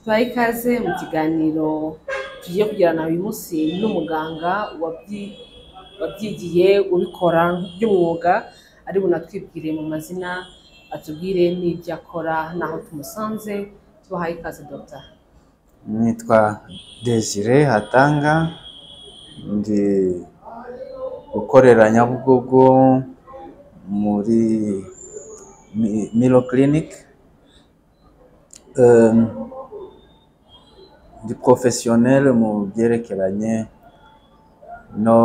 Tubaye ikaze mu kiganiro tugiye kugirana uyu munsi n'umuganga wabyigiye ubikora by'umwuga, ari bunatwibwire mu mazina, atubwire n'ibyo akora n'aho tumusanze. Tubahaye ikaze Dr. Nitwa Desire Hatanga, ndi gukorera Nyabugogo muri Milo Clinic. Ndi professionnel mu byerekeranye no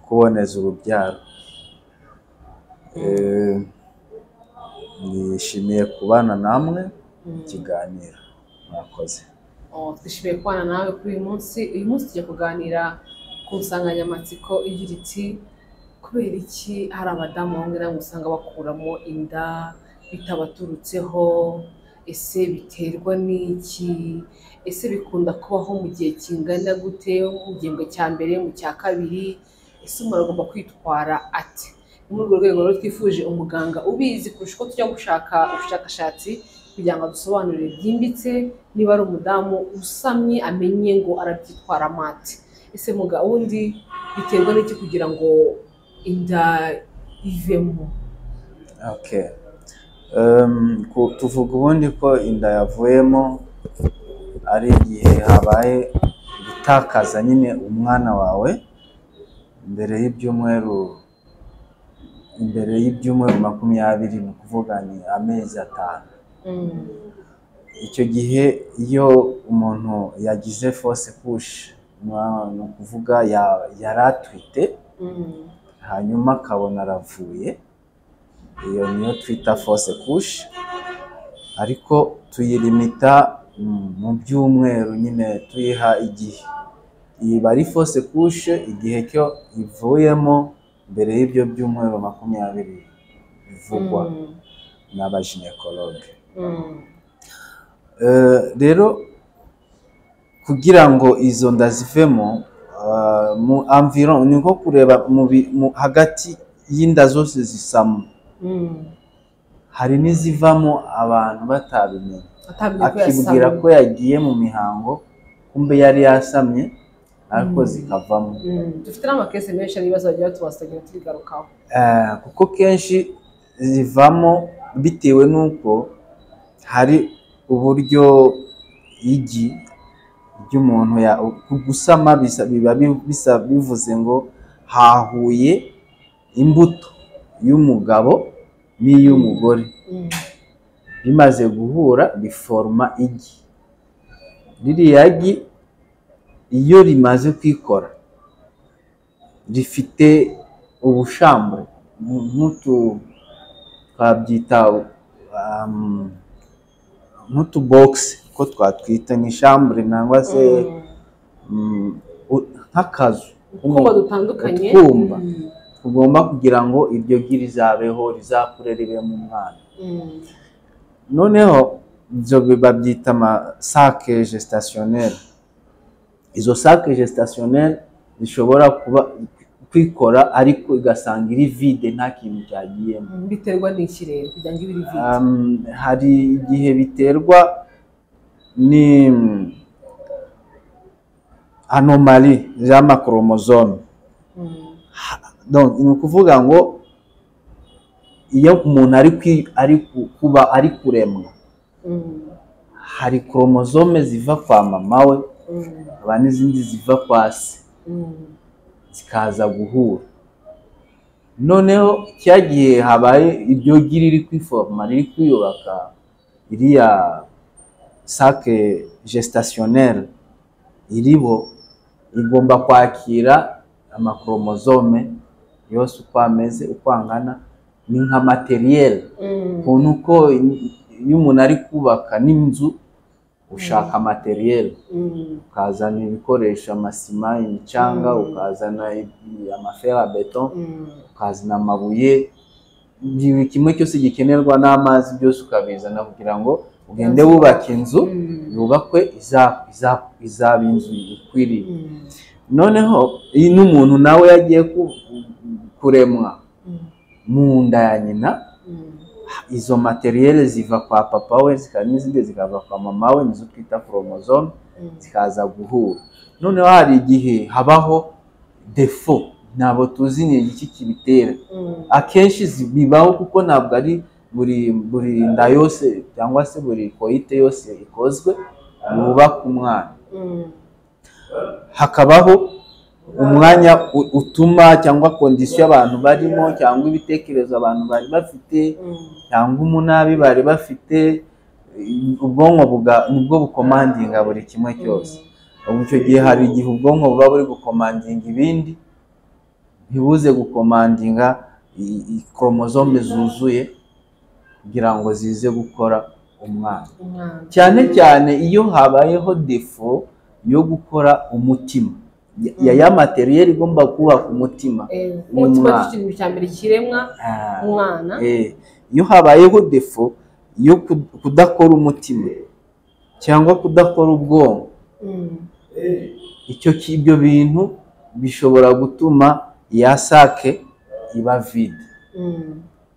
kuboneza urubyaro. Nishimiye kubana namwe ikiganiro. Murakoze. Twishimiye kubana nawe kuri uyu munsi. Uyu munsi tugiye kuganira ku nsanganyamatsiko igira iti kubera iki hari abadamu bamwe na bamwe usanga bakuramo inda bitabaturutseho, ese biterwa n'iki, ese bikunda kubaho mu gihe kingana gute, mu gihembwe cya mbere, mu cya kabiri, ese umuntu agomba kwitwara ate? Ni muri urwo rwego rero twifuje umuganga ubizi kurusha uko tujya gushaka ubushakashatsi kugira ngo adusobanurire byimbitse niba ari umudamu usamye amenye ngo arabyitwara amate. Ese wundi biterwa n'iki kugira ngo inda ivemo? Okay. Tuvuga ubundi ko inda yavuyemo ari igihe habaye gutakaza nyine umwana wawe mbere y'ibyumweru 20, ni ukuvuga ni amezi 5. Icyo gihe iyo umuntu yagize fausse couche, ni ukuvuga yaratwite hanyuma akabona aravuye, iyo niyo twita fausse couche, ariko tuyilimita mu byumweru, nyine tuyiha igihe. Iyi bari fausse couche igihe cyo ivuyemo mbere y'ibyo byumweru 20 bivugwa n'abaginekologe. Rero kugira ngo izo nda zivemo, mu environ ni nko kureba hagati y'inda zose zisamo, hari n'izivamo abantu batabimenye, akibwira ko yagiye mu mihango kumbe yari yasamye ariko zikavamo. Dufite n'amakese menshi n'ibibazo bagiye batubasagera tubigarukaho. Kuko kenshi zivamo bitewe n'uko hari uburyo igi ry'umuntu gusama biba bivuze ngo hahuye imbuto y'umugabo n'iy'umugore, bimaze guhura biforma igi. Ririya gi iyo rimaze kwikora rifite ubushambure twabyita box, ko twatwita ni shambure nangwa se nk'akazu dutandukanye tugomba kugira ngo iryo gi rizabeho, rizakure ribemo umwana. Noneho ibyo babyita sac gestationnel. Izo sac gestationnel zishobora kwikora ariko igasanga iri vide, nta kintu cyagiyemo. Biterwa n'iki rero kugira ngo ibe iri vide? Hari igihe biterwa ni anomalie z'amakromozome. Donc ni ukuvuga ngo iyo umuntu ari kuremwa, hari kromozome ziva kwa mama we, haba n'izindi ziva kwa se, zikaza guhura. Noneho cyagiye habaye iryo gi riri kwiforma, riri kwiyubaka, iriya sac gestationnel iriho igomba kwakira amakromozome yose uko ameze, uko angana. Ni nka materiel, kuntu ko iyo umuntu ari kubaka n'inzu ushaka materiel, ukazana ibikoresho, amasima, imicanga, ukazana amafera beton, ukazana amabuye, buri kimwe cyose gikenerwa n'amazi byose ukabizana kugira ngo ugende wubaka inzu yubakwe izaba inzu ikwiriye. Noneho iyi n'umuntu nawe yagiye kuremwa mu nda ya nyina, izo materiel ziva kwa papa we n'izindi zikava kwa mama we, nizo twita chromosome, zikaza guhura. Noneho hari igihe habaho defo, ntabwo tuzi ni iki kibitera. Akenshi bibaho kuko ntabwo ari buri nda yose cyangwa se buri koite yose ikozwe yubaka umwana. Hakabaho umwanya utuma cyangwa kondisiyo abantu barimo cyangwa ibitekerezo abantu bari bafite cyangwa umunabi bari bafite, ubwonko nibwo bukomandinga buri kimwe cyose. Icyo gihe hari igihe ubwonko buba buri gukomandinga ibindi, ntibuze gukomandinga chromosome zuzuye kugira ngo zize gukora umwana. Cyane cyane iyo habayeho defo yo gukora umutima, ya materiel igomba kubaka umutima. Umutima ikintu cya mbere kiremwa umwana. Iyo habayeho defo yo kudakora umutima cyangwa kudakora ubwonko, ibyo bintu bishobora gutuma ya sake iba vide,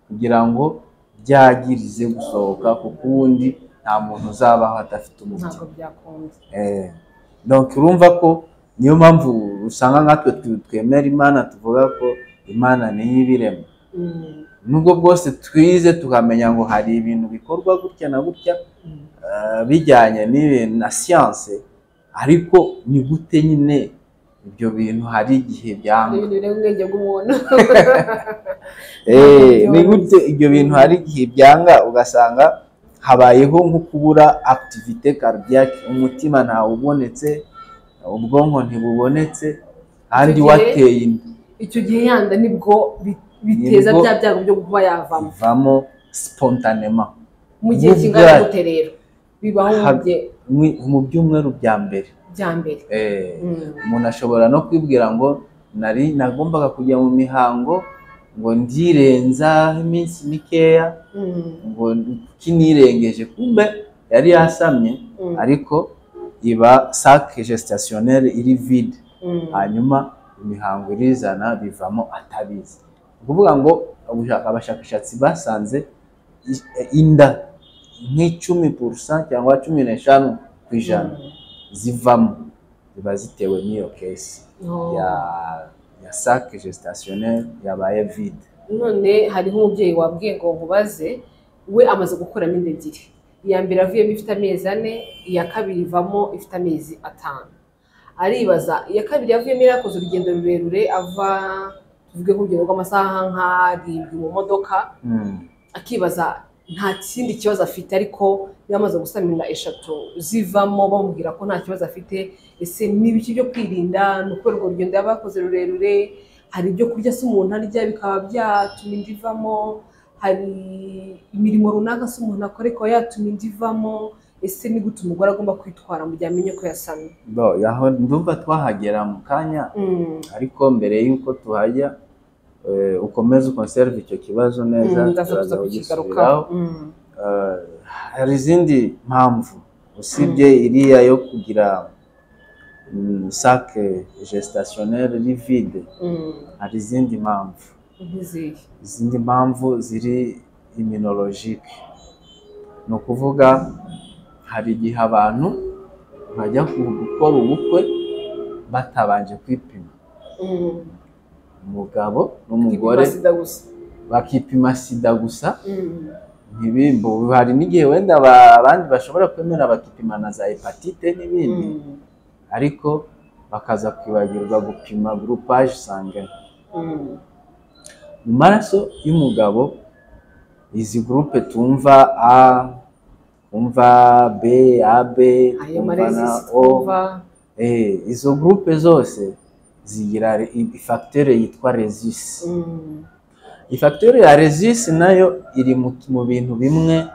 kugira ngo byagirize gusohoka, kuko ubundi nta muntu uzabaho adafite umutima. Donc urumva ko niyo mpamvu usanga nkatwe twemera Imana, tuvuga ko Imana niyo ibirema. Nubwo bwose twize tukamenya ngo hari ibintu bikorwa gutya na gutya bijyanye na siyanse, ariko ni gute nyine ibyo bintu hari igihe byanga. Ni gute ibyo bintu hari igihe byanga, ugasanga habayeho nko kubura activité cardiaque, umutima ntawe ubonetse, ubwonko ntibubonetse, kandi wateye inda. Icyo gihe yanda nibwo biteza bya byago byo kuba yavamo spontanément. Mu gihe kingana gute rero bibaho mu byumweru bya mbere. Umuntu ashobora no kwibwira ngo nagombaga kujya mu mihango, ngo ndirenza iminsi mikeya, ngo kinirengeje, kumbe yari yasamye, ariko iba sac gestationnelle iri vide, hanyuma imihango irizana bivamo atabizi. Kuvuga ngo abashakashatsi basanze inda nk'10% cyangwa 15% zivamo ziba zitewe n'iyo case ya sac gestationnelle yabaye vide. None hariho umubyeyi wabwiye ngo nkubaze, we amaze gukuramo inda ebyiri, iya mbere avuyemo ifite amezi 4, iya kabiri ivamo ifite amezi 5. Aribaza, iya kabiri yavuyemo yarakoze urugendo rurerure, ava tuvuge nk'urugendo rw'amasaha nk'7 mu modoka, akibaza nta kindi kibazo afite, ariko yamaze gusama inda 3 zivamo bamubwira ko nta kibazo afite. Ese n'ibiki byo kwirinda? Nuko urwo rugendo yabakoze rurerure, hari ibyo kurya se umuntu arya bikaba byatuma inda ivamo, hari imirimo runaka se umuntu akora ikaba yatuma inda ivamo. Ese ni gute umugore agomba kwitwara mu gihe amenye ko yasamye? Yaho ndumva twahagera mu kanya, ariko mbere y'uko tuhajya ukomeze ukonserve icyo kibazo neza, turaza kugisubiraho. Hari izindi mpamvu usibye iriya yo kugira sac gestationnelle vide, hari izindi mpamvu. Izindi mpamvu ziri immunologique, ni ukuvuga hari igihe abantu bajya gukora ubukwe batabanje kwipima. Umugabo n'umugore bakipima sida gusa, ntibimbo. Hari n'igihe wenda abandi bashobora kwemera bakipima na za hepatite n'ibindi, ariko bakaza kwibagirwa gupima groupage sanguin. Mu maraso y'umugabo izi groupe tumva A, tumva B, AB, tumva na O, izo groupe zose zigira ifacteur yitwa resist. Ifacteur ya resist nayo iri mu bintu bimwe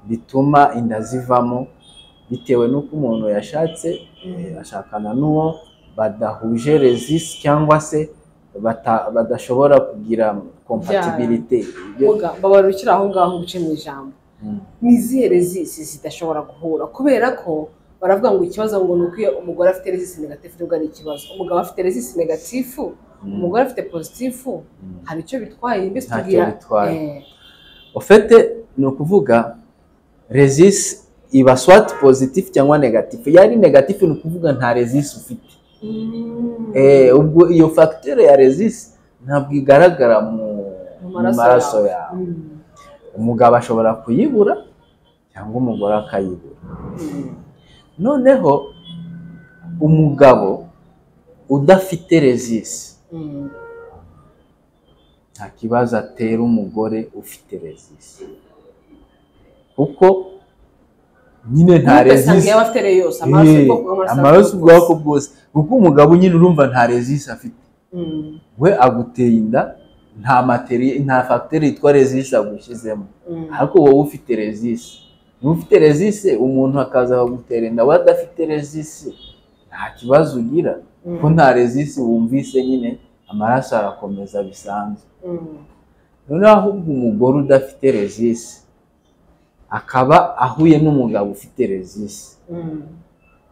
bituma inda zivamo, bitewe n'uko umuntu yashatse ashakana n'uwo badahuje resist cyangwa se badashobora kugira compatibilité. Babarukira aho ngaho guce mu ijambo, nizihe resist zidashobora guhura? Kubera ko baravuga ngo ikibazo ngo nuko umugore afite resist negative nubwo ari ikibazo, umugabo afite resist negative, umugore afite positive, hari icyo bitwaye? Mbese tugira ufite ni ukuvuga resist iba swat positif cyangwa negatif. Yari negatif ni ukuvuga nta resist ufite. Ubwo iyo facteur ya resist ntabwo igaragara mu maraso yawe. Umugabo ashobora kuyibura cyangwa umugore akayibura. Noneho umugabo udafite resist nta kibazo atera umugore ufite resist, kuko nyine nta resist amaraso ubwoko bwose, kuko umugabo nyine urumva nta resist afite. We aguteye inda, nta materiel, nta facteur yitwa resist agushyizemo, ariko wowe ufite resist. Ufite resist umuntu akaza akagutera inda, we adafite resist nta kibazo ugira, ko nta resist wumvise nyine amaraso arakomeza bisanzwe. Noneho ahubwo umugore udafite resist akaba ahuye n'umugabo ufite resist,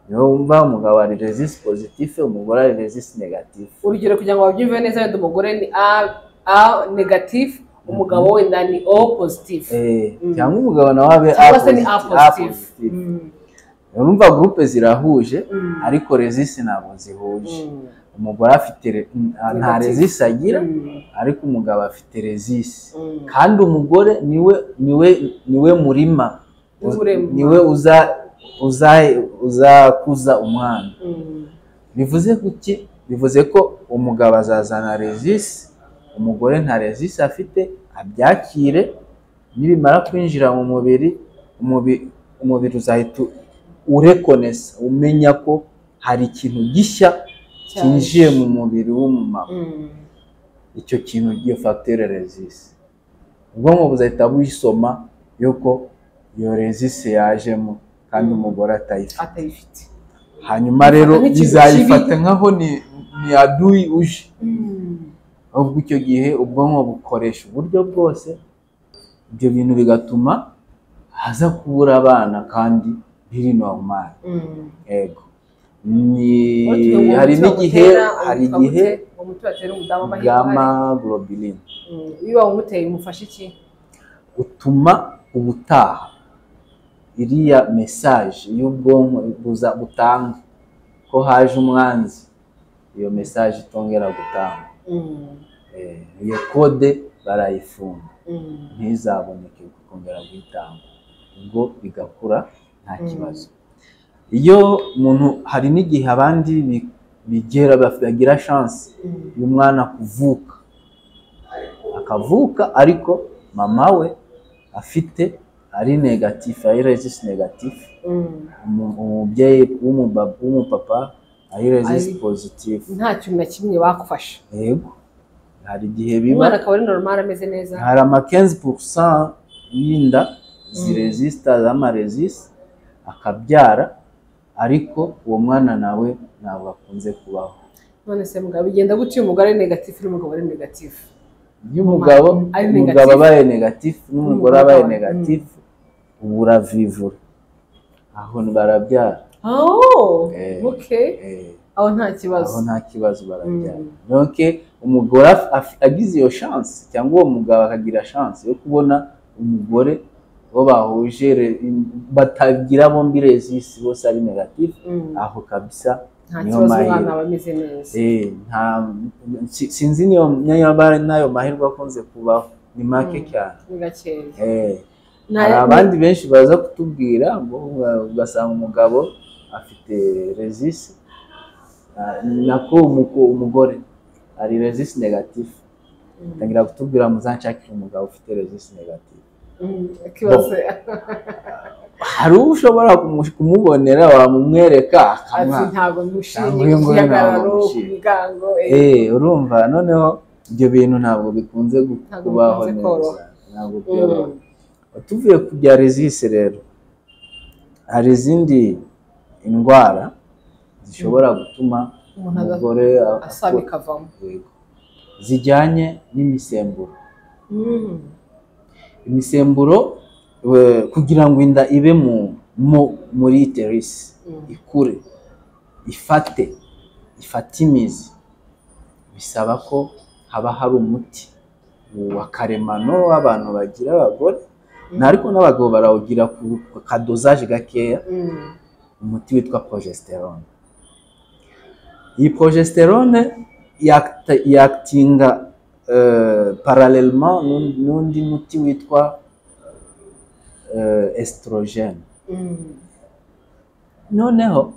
niyo wumva umugabo ari resist positif, umugore ari resist negatif. Urugero kugira ngo babyumve neza, wenda umugore ni A negatif, umugabo wenda ni O positif, cyangwa umugabo nawe abe A positif. Urumva groupe zirahuje ariko resist ntabwo zihuje. Umugore afite nta resist agira, ariko umugabo afite resist. Kandi umugore niwe murima, niwe uzakuza umwana. Bivuze kuki? Bivuze ko umugabo azazana resist, umugore nta resist afite, abyakire, nibimara kwinjira mu mubiri, umubiri uzahita urekonesa, umenya ko hari ikintu gishya cyinjiye mu mubiri w'umumama. Icyo kintu giyo facteur resist, ubwonko buzahita bwisoma yuko iyo resist yajemo kandi umugore atayifite. Hanyuma rero bizayifata nkaho ni adui uje. Ubwo icyo gihe ubwonko bukoresha uburyo bwose, ibyo bintu bigatuma haza kubura abana kandi biri normal. Ego hari igihe umuti batera umudamu amahirwe gamma globulin. Iyo umuteye umufasha iki? Utuma ubutaha iriya message y'ubwonko butanga ko haje umwanzi, iyo message itongera gutanga. Iyo code barayifunga, ntizaboneke kongera guhitanga, ubwo bigakura nta kibazo. Iyo umuntu, hari n'igihe abandi bigera bagira chance y'umwana kuvuka, akavuka ariko mama we afite ari negatif, ari resist negatif, umubyeyi w'umupapa ari resist positif. Nta kintu na kimwe bakufasha. Yego, hari igihe biba umwana akaba ari normal ameze neza. Hari 15% y'inda ziresista z'amaresist akabyara, ariko uwo mwana nawe ntabwo akunze kubaho. None se mugabo bigenda gutyo, umugore ari negatif n'umugabo ari negatif? Umugabo abaye negatif n'umugore abaye negatif, ubura vivura aho barabyara. Okay. Aho nta kibazo barabyara. Donc umugore agize iyo chance cyangwa uwo mugabo akagira chance yo kubona umugore bo bahuje batagira bombi resist, bose ari negatif, aho kabisa niyo mahirwe. Sinzi niyo nayo mahirwe akunze kubaho, ni make cyane. Hari abandi benshi baza kutubwira ngo ugasanga umugabo afite resist, nako umugore ari resist negatif, tangira kutubwira muzanshakira umugabo ufite resist negatif. Hari ushobora kumubonera wamumwereka akamwa, ntabwo mushimye igihagararo kubigango. Urumva, noneho ibyo bintu ntabwo bikunze kubaho neza, ntabwo byoroha. Tuvuye ku bya resist rero, hari izindi indwara zishobora gutuma umugore asabikavamo, zijyanye n'imisemburo. Imisemburo kugira ngo inda ibe muri uterus ikure, ifate imizi, bisaba ko haba hari umuti wa karemano w'abantu bagira abagore, ariko n'abagabo barawugira ku kadozaje gakeya, umuti witwa progesterone. Iyi progesterone yakitinga parallèlement n'undi muti witwa estrogene. Noneho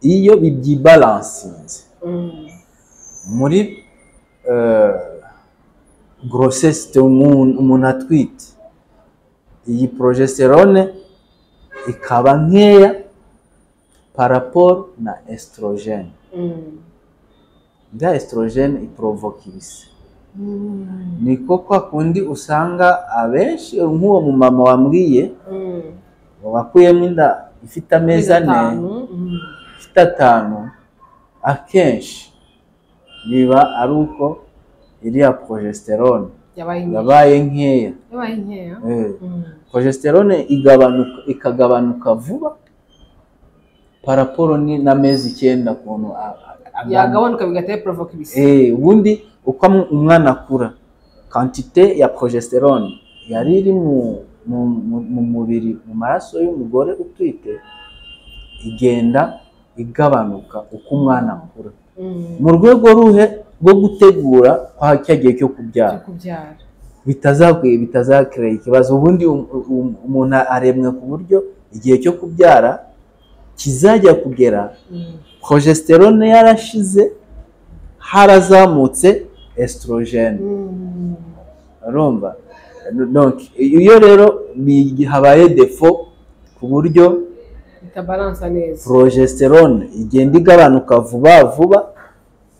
iyo bibyibalansinze muri grossesse umuntu atwite, iyi progesterone ikaba nkeya par rapport na estrogene. Bya estrogene iprovoka ibise. Niko kwa kundi usanga abenshi nk'uwo mu mama wambwiye wakuyemo inda ifite amezi 4, ifite 5, akenshi biba ari uko iriya progesterone yabaye nkeya. Progesterone ikagabanuka vuba par rapport n'amezi 9 kuntu yagabanuka bigateye provoke ibise. Ubundi uko umwana akura, quantité ya progesterone yari iri mu mubiri, mu maraso y'umugore utwite, igenda igabanuka uko umwana akura, mu rwego ruhe rwo gutegura kwa cyagiye cyo kubyara bitazakira ikibazo. Ubundi umuntu aremwe ku buryo igihe cyo kubyara kizajya kugera progesterone yarashize, harazamutse estrogene. Urumva? Donc iyo rero habaye defo ku buryo itabalansa neza, progesterone igenda igabanuka vuba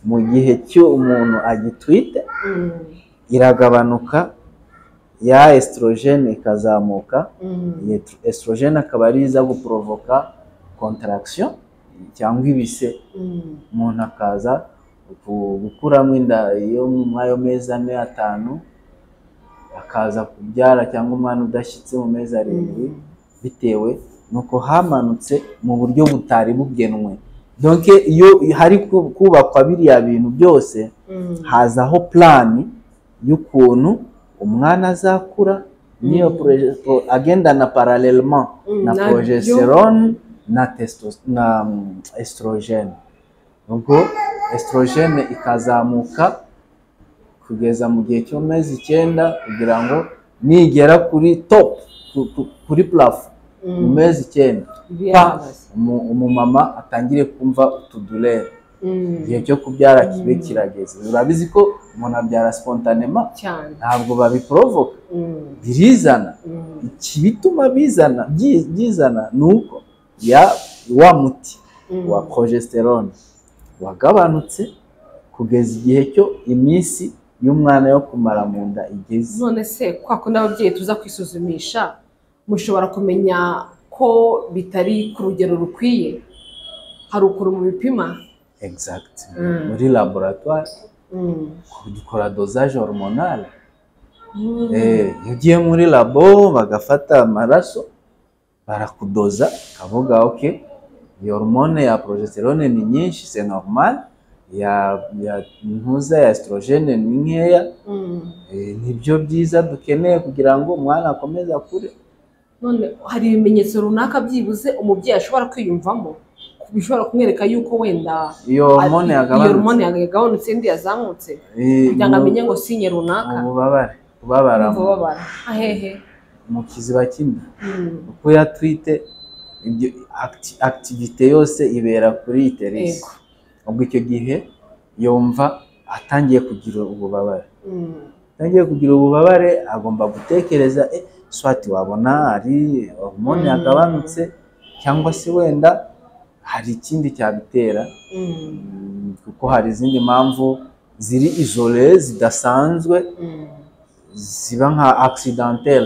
mu gihe cyo umuntu agitwite, iragabanuka, ya estrogene ikazamuka. Estrogene akaba ari iza guprovoka contraction cyangwa ibise, umuntu akaza gukuramo inda iyo mu ayo mezi 4, 5, akaza kubyara cyangwa umwana udashyitse mu mezi 7, bitewe nuko hamanutse mu buryo butari bugenwe. Donc iyo hari kubakwa biriya bintu byose, hazaho plan y'ukuntu umwana azakura, niyo agendana parallèlement na progesterone na estrogene. Ubwo estrogene ikazamuka kugeza mu gihe cy'amezi 9, kugira ngo nigera kuri top, kuri plafond mu mezi 9, umumama atangire kumva utudulere, igihe cyo kubyara kibe kirageze. Urabizi ko umuntu abyara spontanément, ntabwo babiprovoka, birizana. Ikibituma byizana nuko wa muti wa progesterone wagabanutse kugeza igihe cyo iminsi y'umwana yo kumara mu nda igeze. None se kwa ko n'ababyeyi tuza kwisuzumisha, mushobora kumenya ko bitari ku rugero rukwiye? Hari ukuru mu bipima? Exact. Muri laboratoire dukora dosage hormonale. Ugiye muri labo bagafata amaraso, barakudoza, kavuga okay, iyo hormone ya progesterone ni nyinshi, c'est normal, ya ntuza ya estrogene ni nkeya, nibyo byiza dukeneye kugira ngo umwana akomeze akure. None hari ibimenyetso runaka byibuze umubyeyi ashobora kwiyumvamo bishobora kumwereka yuko wenda iyo hormone yagabanutse, indi yazamutse, kugira ngo amenye ngo sinye runaka? Kubabara ahehe mu kiziba cy'inda, uko yatwite, ibyo activité yose ibera kuri iterisi. Ubwo icyo gihe yumva atangiye kugira ububabare, agomba gutekereza swati wabona ari hormone yagabanutse, cyangwa se wenda hari ikindi cyabitera, kuko hari izindi mpamvu ziri isolé zidasanzwe, ziba nka accidental,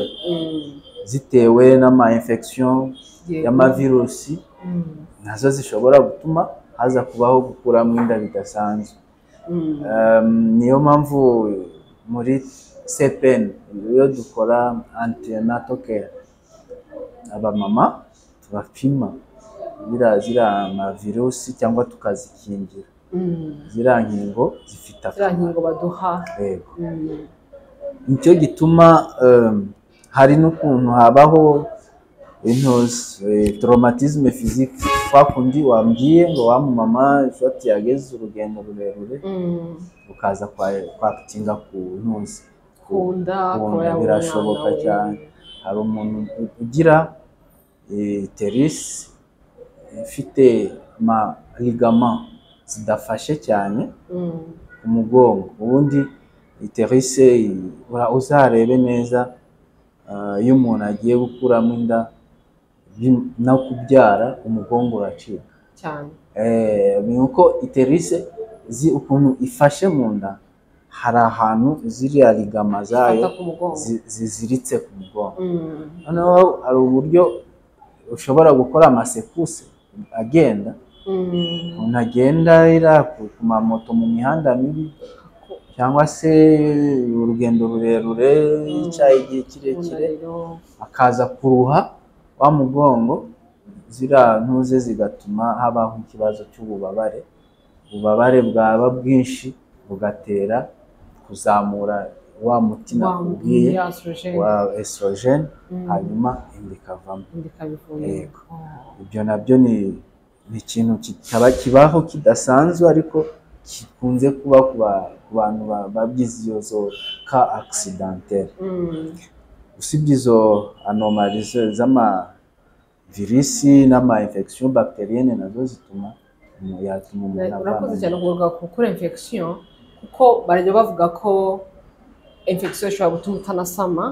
zitewe n'ama infection y'amavirusi, nazo zishobora gutuma haza kubaho gukuramo inda bidasanzwe. Niyo mpamvu muri CPN iyo dukora antenatal care, abamama tubapima ziriya amavirusi cyangwa tukazikingira, ziriya nkingo zifite akamaro, baduha. Nicyo gituma hari n'ukuntu habaho traumatisme physique, kwa kundi wambwiye ngo wa mama ishoti yageze urugendo rurerure ukaza kwakitinga ku ntuzi kunda birashoboka cyane. Hari umuntu ugira iterisi ifite ligament zidafashe cyane ku mugongo, ubundi iterise uzarebe neza iyo umuntu agiye gukuramo inda no kubyara umugongo uracika cyane. nuko iterise ukuntu ifashe mu nda, hari ahantu ziriya ligama zayo ziziritse ku mugongo. Noneho hari uburyo ushobora gukora amasekuse agenda, umuntu agenda ku mamoto mu mihanda mibi, cyangwa se urugendo rurerure yicaye igihe kirekire, akaza kuruha wa mugongo, ziriya ntuze zigatuma habaho ikibazo cy'ububabare. Ububabare bwaba bwinshi bugatera kuzamura wa mutima ubwiye wa estrogene, hanyuma inda ikavamo. Yego, ibyo nabyo ni ikintu kibaho kidasanzwe, ariko gikunze kuba ku bantu babyize izo ka accidentelle. Usibye izo anomalies z'amavirisi n'ama-infection bacterienne, nazo zituma umuntu urakoze cyane kuvuga kuri infection, kuko barajya bavuga ko infection ishobora gutuma utanasama.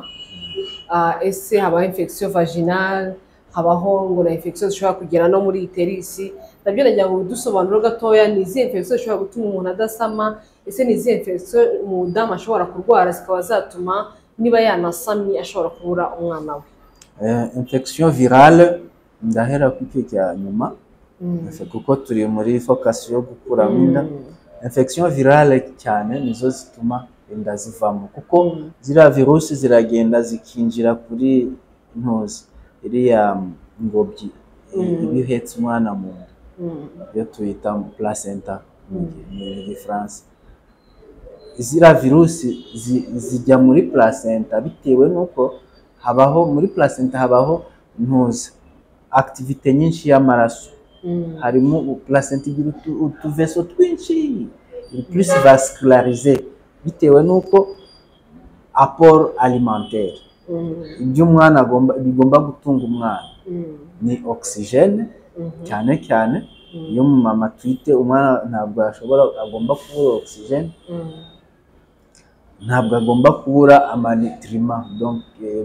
Ese habaho infection vaginale, habaho ngo na infection zishobora kugera no muri iterisi. Nabyo nagira ngo dusobanure gatoya, ni izihe infection zishobora gutuma umuntu adasama, ese ni izihe infection umudamu ashobora kurwara zikaba zatuma niba yanasamye ashobora kubura umwana we? Infection virale ndahera ku cyo cya nyuma, kuko turi muri focus yo gukuramo inda. Infection virale cyane nizo zituma inda zivamo, kuko ziriya virusi ziragenda zikinjira kuri ntuzi iriya ngobyi ibihetse umwana mu nda, iyo tuyita placenta mu Gifaransa. Ziriya virusi zijya muri placenta bitewe n'uko muri placenta habaho ntuzi activité nyinshi y'amaraso. Harimo placenta igira utuveso twinshi, plus vascularisé, bitewe n'uko apport alimentaire ibyo umwana bigomba gutunga umwana ni oxygene cyane cyane. Iyo mama atwite umwana ntabwo agomba kubura oxygene, ntabwo agomba kubura amanitrima, donc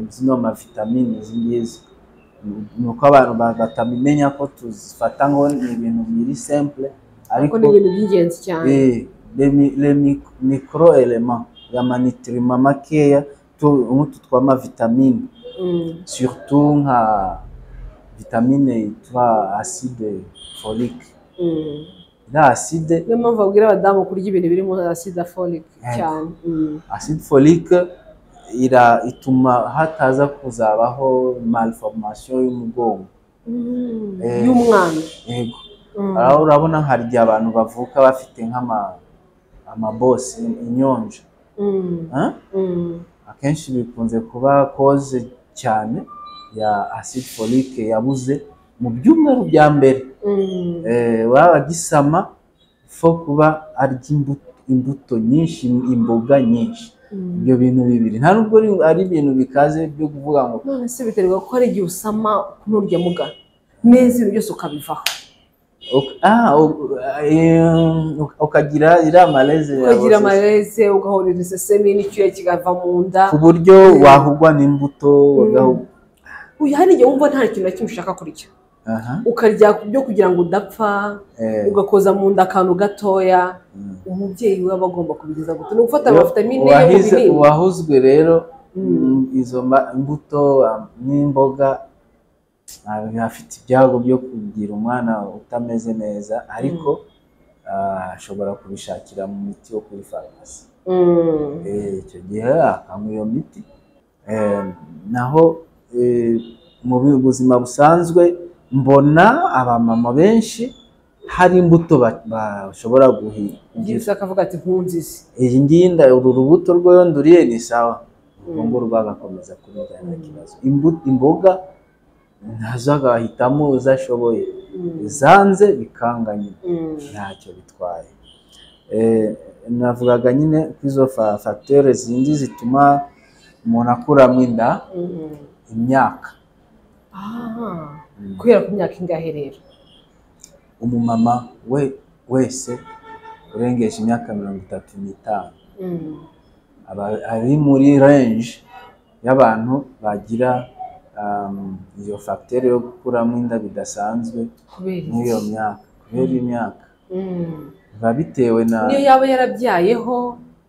zino amavitamine zingizi. Nuko abantu batamenya ko tuzifata ngo ni ibintu biri simple, ariko ni ibintu by'ingenzi cyane. Les micro éléments y'amanitrima makeya, umutu twama vitamine, surtout nka vitamine yitwa acide folique. La acide, niyo mpamvu babwira abadamu kurya ibintu birimo acide folique cyane. Acide folique ituma hataza kuzabaho malformation y'umugongo y'umwana. Yego, urabona hari abantu bavuka bafite nk'amabosi inyonje, akenshi bikunze kuba cause cyane ya acide folique yabuze mu byumweru bya mbere. Wagisama fo kuba arya imbuto nyinshi, imboga nyinshi. Ibyo bintu bibiri nta nubwo ari ibintu bikaze byo kuvuga ngo none se biterwa ko hari igihe usama nturya muga neza ibintu byose ukabivaho, ukagira iriya maleze, ugahorera isesemi n'icyuya kigava mu nda, ku buryo wahugwa n'imbuto. Hari igihe wumva nta kintu na kimwe ushaka kurya, ukarya byo kugira ngo udapfa, ugakoza mu nda akantu gatoya. Umubyeyi we aba agomba kubigeza gute? Ni ugufata amavitamine yo mu binini. Uwahuzwe rero izo mbuto n'imboga afite ibyago byo kugira umwana utameze neza, ariko ashobora kubishakira mu miti yo kuri farumasi. Icyo gihe akanywa iyo miti. Naho mu buzima busanzwe mbona abamama benshi hari imbuto bashobora guhinga, akavuga ati nkunzizi iyi ngiyi uru rubuto rwo nduriye ni sawa, ubwonko bwagakomeza kubirya nta kibazo. Imboga nazo agahitamo izo ashoboye, zanze bikanganye ntacyo bitwaye. Navugaga nyine ko izo facteurs zindi zituma umuntu akuramo inda, imyaka. Kubera ku myaka ingahe rero? Umumama wese urengeje imyaka 35 ari muri range y'abantu bagira iyo facteur yo gukuramo inda bidasanzwe muri iyo myaka, kubera imyaka biba bitewe na niyo yaba yarabyayeho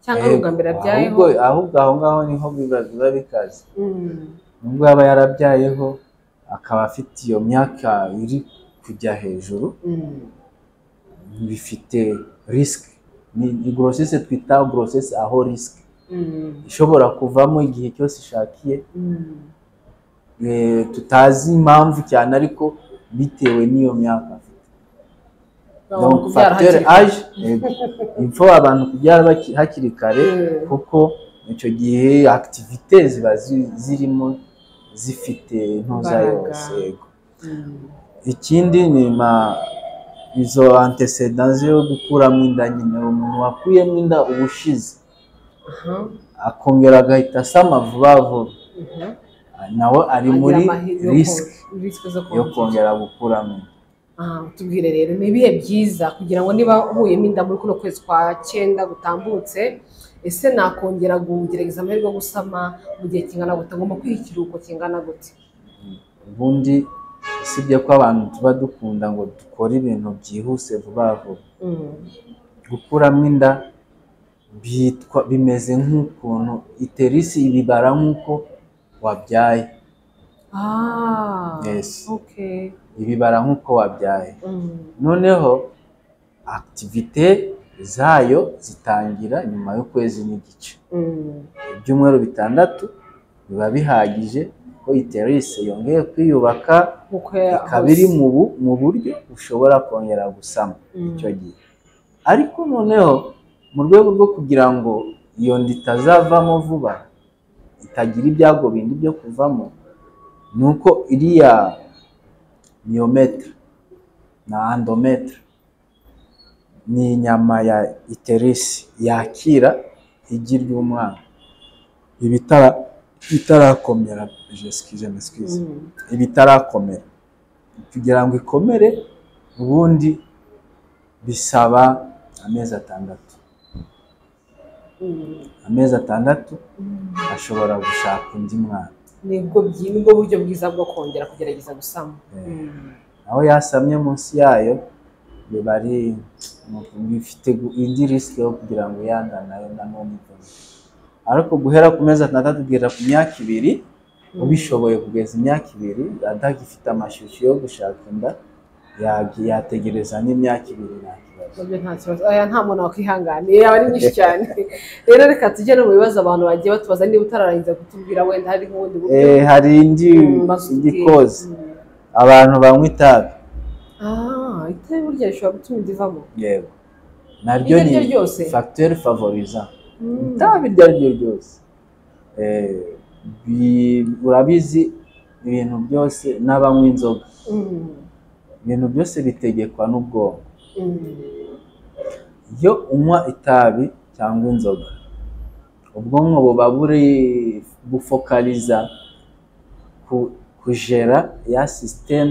cyangwa ari ubwa mbere abyayeho. ahubwo aho ngaho niho biba bikaze. Nubwo yaba yarabyayeho akaba afite iyo myaka iri kujya hejuru, bifite risk. Ni grossesse twita grossesse aho risk ishobora kuvamo igihe cyose ishakiye, tutazi impamvu cyane ariko bitewe n'iyo myaka afite. Donc facteur âge, info abantu kubyara hakiri kare kuko icyo gihe activité ziba zirimo zifite ntuza yose. Ikindi ni izo antecedents yo gukuramo inda nyine. Umuntu wakuyemo inda ubushize akongera agahita asama vuba vuba, nawe ari muri risk yo kongera gukuramo inda. Tubwire rero ni ibihe byiza kugira ngo niba uhuyemo inda muri kuno kwezi kwa 9 gutambutse, ese nakongera kugerageza amahirwe yo gusama mu gihe kingana gute? Ngomba kwiha ikiruhuko kingana gute? Ubundi sibye ko abantu tuba dukunda ngo dukore ibintu byihuse vuba vuba. Gukuramo inda bimeze nk'ukuntu iterisi ibibara nk'uko wabyaye. Yes. Okay. Ibibara nk'uko wabyaye. Noneho activité zayo zitangira nyuma y'ukwezi n'igice. Ibyumweru 6 biba bihagije ko iterisi yongeye kwiyubaka, ikaba iri mu buryo ushobora kongera gusama icyo gihe. Ariko noneho mu rwego rwo kugira ngo iyo nda itazavamo vuba, itagira ibyago bindi byo kuvamo, nuko iriya myometre na endometre ni inyama ya iterisi yakira igi ry'umwana ibitarakomera. Ibitarakomera kugira ngo ikomere ubundi bisaba amezi 6. Amezi 6 ashobora gushaka undi mwana. Nibwo buryo bwiza bwo kongera kugerageza gusama. Aho yasamye munsi yayo biba ari bifite indi risk yo kugira ngo yanda nayo nanone ivamo. Ariko guhera ku mezi 6 kugera ku myaka 2, ubishoboye kugeza imyaka 2 adagifite amashyushyu yo gushaka inda, yategereza n'imyaka 2 nta kibazo. Nta kibazo. Nta muntu wakwihangana, yaba ari nyinshi cyane. Rero reka tujye no mu bibazo abantu bagiye batubaza, niba utararangiza kutubwira wenda hari nk'ubundi buryo. Hari indi koze abantu banywa itabi. Itabi burya rishobora gutuma inda ivamo? Yego, naryo ni facteur favorisant. Itabi iryo ari ryo ryose. Urabizi ibintu byose n'abanywa inzoga, ibintu byose bitegekwa n'ubwonko. Iyo unywa itabi cyangwa inzoga, ubwonko buba buri gufokaliza kujera ya system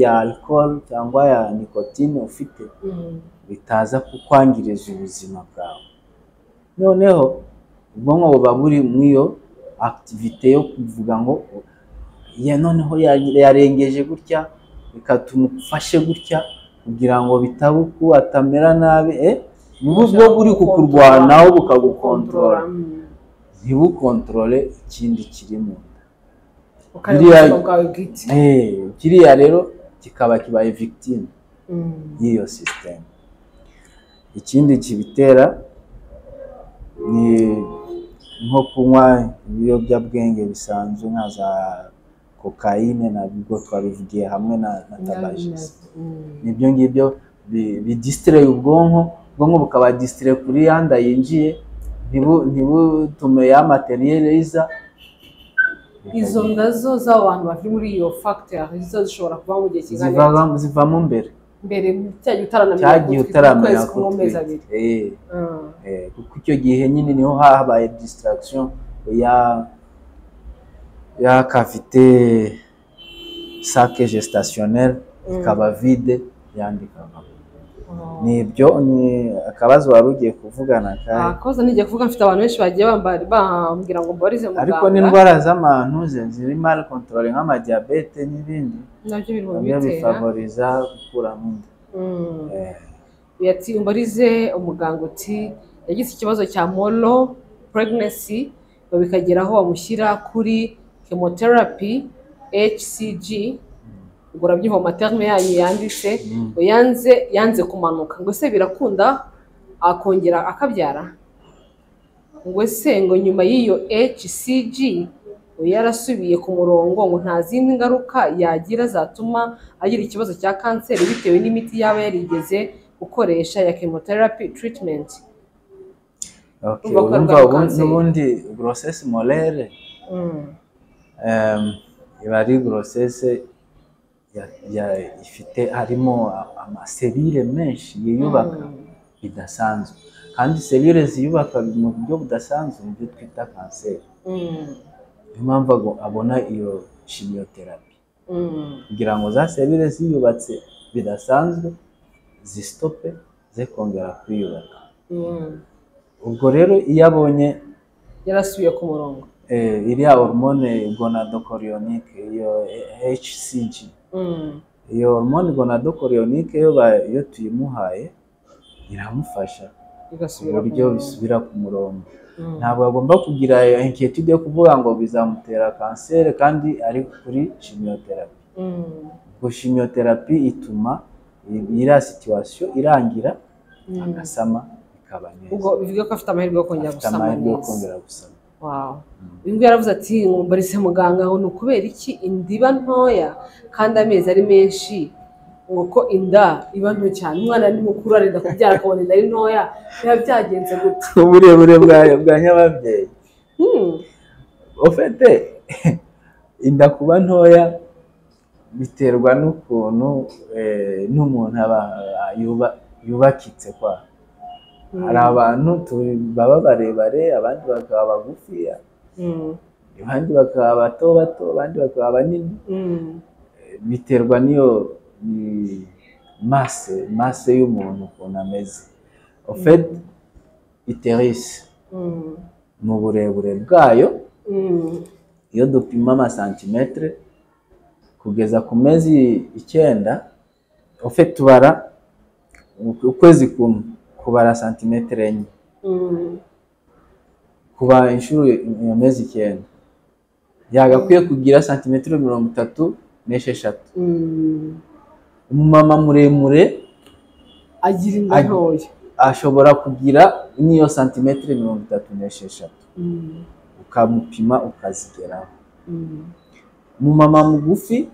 ya alcohol cyangwa ya nicotine ufite, bitaza kukwangiriza ubuzima bwawe. Noneho ubwonko buba buri mwiyo activité yo kuvuga ngo noneho yarengeje gutya, bikatumufashe gutya kugira ngo bitabuku atamera nabi. Nubwo buri kukurwanaho bukagukontrola, ntibukontrole ikindi kiri mu nda. Kiriya rero kikaba kibaye victime y'iyo system. Ikindi kibitera ni nko kunywa ibiyobyabwenge bisanzwe nka za cocaine, nabwo twabivugiye hamwe na tabagisme. Nibyo ngibyo bidistray ubwonko bukaba distray kuri yanda yinjiye, ntibutume ya materiel iza. izo ndazo z'abo bantu bari muri iyo factory zo zishobora kuba mu gihe kingana zivamo mbere cyagiye utaramenya ko twese abiri kuko icyo gihe nyine niho habaye distraction ya cavité sac gestationnel ikaba vide yandikamo. Nibyo ni akabazo wari ugiye kuvugana kandi akoza nijye kuvuga mfite abantu benshi bagiye bambwira ngo mbarize muganga, ariko n'indwara z'abantu ziri mal contrôle nk'ama diabete n'ibindi nabyo bifavoriza gukuramo inda. Yati umbarize umuganga uti yagize ikibazo cya mono pregnancy bikageraho bamushyira kuri chemotherapy HCG, ubwo urabyiho materne yanyu yanditse yanze kumanuka, ngo se birakunda akongera akabyara? ngo se ngo nyuma y'iyo HCG yarasubiye ku murongo ngo nta zindi ngaruka yagira zatuma agira ikibazo cya kanseri bitewe n'imiti yaba yarigeze gukoresha ya chemotherapy treatment? Ubundi grossesse molaire iba ari grossesse ifite harimo amaselire menshi yiyubaka bidasanzwe, kandi selire ziyubaka mu buryo budasanzwe nibyo twita kanseri. Niyo mpamvu abona iyo chimiotherapy kugira ngo za selire ziyubatse bidasanzwe zistope ze kongera kwiyubaka. Ubwo rero iyo abonye yarasubiye ku murongo iriya hormone gonadocorionique iyo HCG, iyo hormone gonadocorionique iyo tuyimuhaye iramufasha uburyo bisubira ku murongo. Ntabwo agomba kugira inquiétude yo kuvuga ngo bizamutera kanseri kandi ari kuri chimiotherapy. Ubwo chimiotherapy ituma iriya situation irangira agasama ikaba neza. Ubwo bivuga ko afite amahirwe yo kongera gusama neza. Wow. Ubwo yaravuze ati mbarise muganga ngo ukubera iki indiba ntoya kandi amezi ari menshi, ngo ko inda iba nto cyane, umwana ni mukuru arenda kubyara akabona inda ari ntoya, biba byagenze gute? Uburebure bwa nyababyeyi ofete inda kuba ntoya biterwa n'ukuntu n'umuntu yubakitse kwa. Hari abantu baba barebare, abandi bakaba bagufiya, abandi bakaba bato bato, abandi bakaba banini. Biterwa n'iyo masse y'umuntu ukuntu ameze. Ofet iteris mu burebure bwayo iyo dupima amasantimetre kugeza ku mezi 9, ofet tubara ukwezi kumwe kubara santimetre enye kuba inshuro ya mezi 9 yagakwiye kugira santimetre 36. Umumama muremure agira inda ntoya ashobora kugira niyo santimetre 36 ukamupima ukazigeraho. Umumama mugufi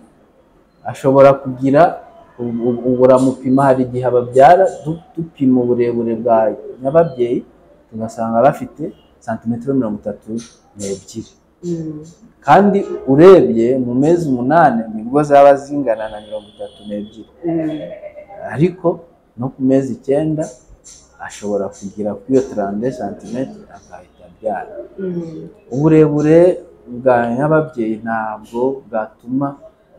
ashobora kugira uramupima, hari igihe ababyara dupima uburebure bwa nyababyeyi tugasanga bafite santimetre 32, kandi urebye mu mezi 8 nibwo zaba zingana na 32. Ariko no ku mezi 9 ashobora kugira kuri 32 cm akahita abyara. Uburebure bwa nyababyeyi ntabwo bwatuma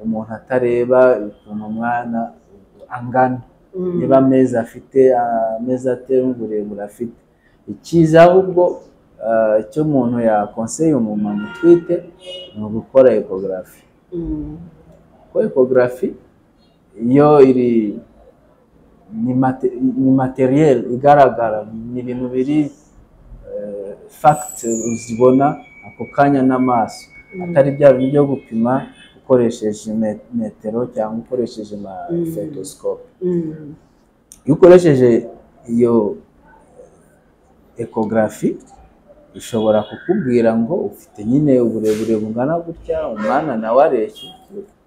umuntu atareba ukuntu umwana angana, niba amezi afite amezi atera uburebure afite. Ikiza ahubwo icyo umuntu yakonseye umumama utwite ni ugukora ecography. Ecography iyo iri ni materiel igaragara, ni ibintu biri fact uzibona ako kanya n'amaso, atari bya bintu byo gupima ukoresheje metero cyangwa ukoresheje stethoscope. Iyo ukoresheje iyo ecography ishobora kukubwira ngo ufite nyine uburebure bungana gutya, umwana nawe areshya,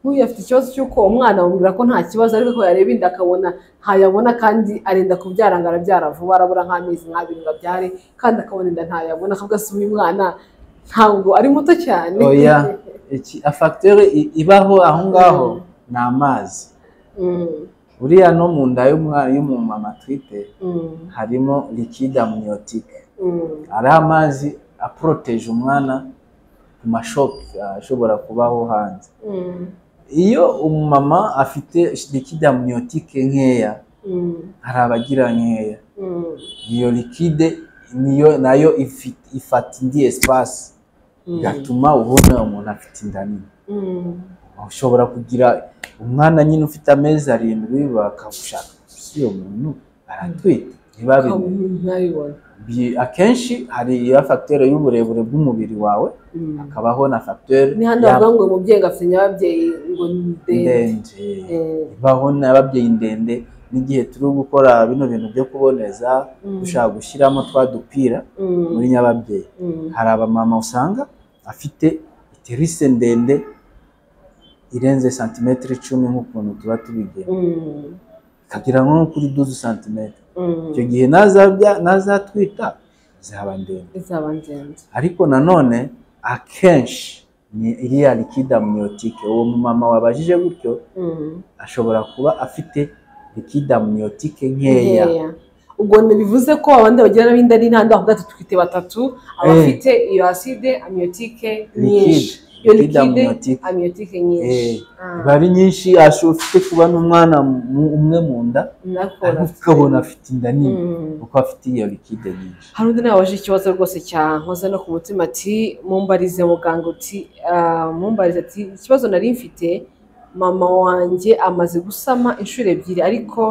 nk'uyu afite ikibazo cy'uko umwana bamubwira ko nta kibazo ariko ko yareba inda akabona ntayabona kandi arenda kubyara ngo arabyara vuba arabura nk'amezi nk'abiri ngo abyare kandi akabona inda ntayabona akavuga se uyu mwana ntabwo ari muto cyane. oya facteur ibaho aho ngaho ni amazi. Uriya no mu nda y'umwana y'umumama atwite harimo liquide amniotique, ari amazi aproteje umwana ku mashoke ashobora kubaho hanze. Iyo umumama afite liquide amniotique nkeya, hari abagira nkeya, iyo liquide niyo nayo ifata indi espace gatuma ubona umuntu afite inda nini. Ushobora kugira umwana nyine ufite amezi 7 bakagushaka si uyo muntu aratwite ntibabibona. Akenshi hari ya facteur y'uburebure bw'umubiri wawe, akabaho na facteur ni handi bavuga ngo umubyeyi afite nyababyeyi ngo ndende, ibaho n'ababyeyi ndende. N'igihe turi gukora bino bintu byo kuboneza dushaka gushyiramo twa dupira muri nyababyeyi, hari abamama usanga afite iterise ndende irenze santimetero 10 nk'ukuntu tuba tubigena, ikagira nko kuri 12 santimetero. Icyo gihe nazatwita zaba ndende. Ariko nanone akenshi ni iriya liquide amniotique. Uwo mumama wabajije gutyo ashobora kuba afite liquide amniotique nkeya. Ubwo bivuze ko abandi bagira n'abindi ari ntandi avuga ati twite 3 abafite iyo acide amniotique nyinshi, iyo liquide amniotique nyinshi bari nyinshi, ashofite kuba n'umwana umwe mu nda ukabona afite inda nini uko afite iyo liquide nyinshi. Hari undi nabaje ikibazo rwose cyankoza no ku mutima ati mumbarize muganga uti mumbarize ati ikibazo nari mfite, mama wanjye amaze gusama inshuro 2 ariko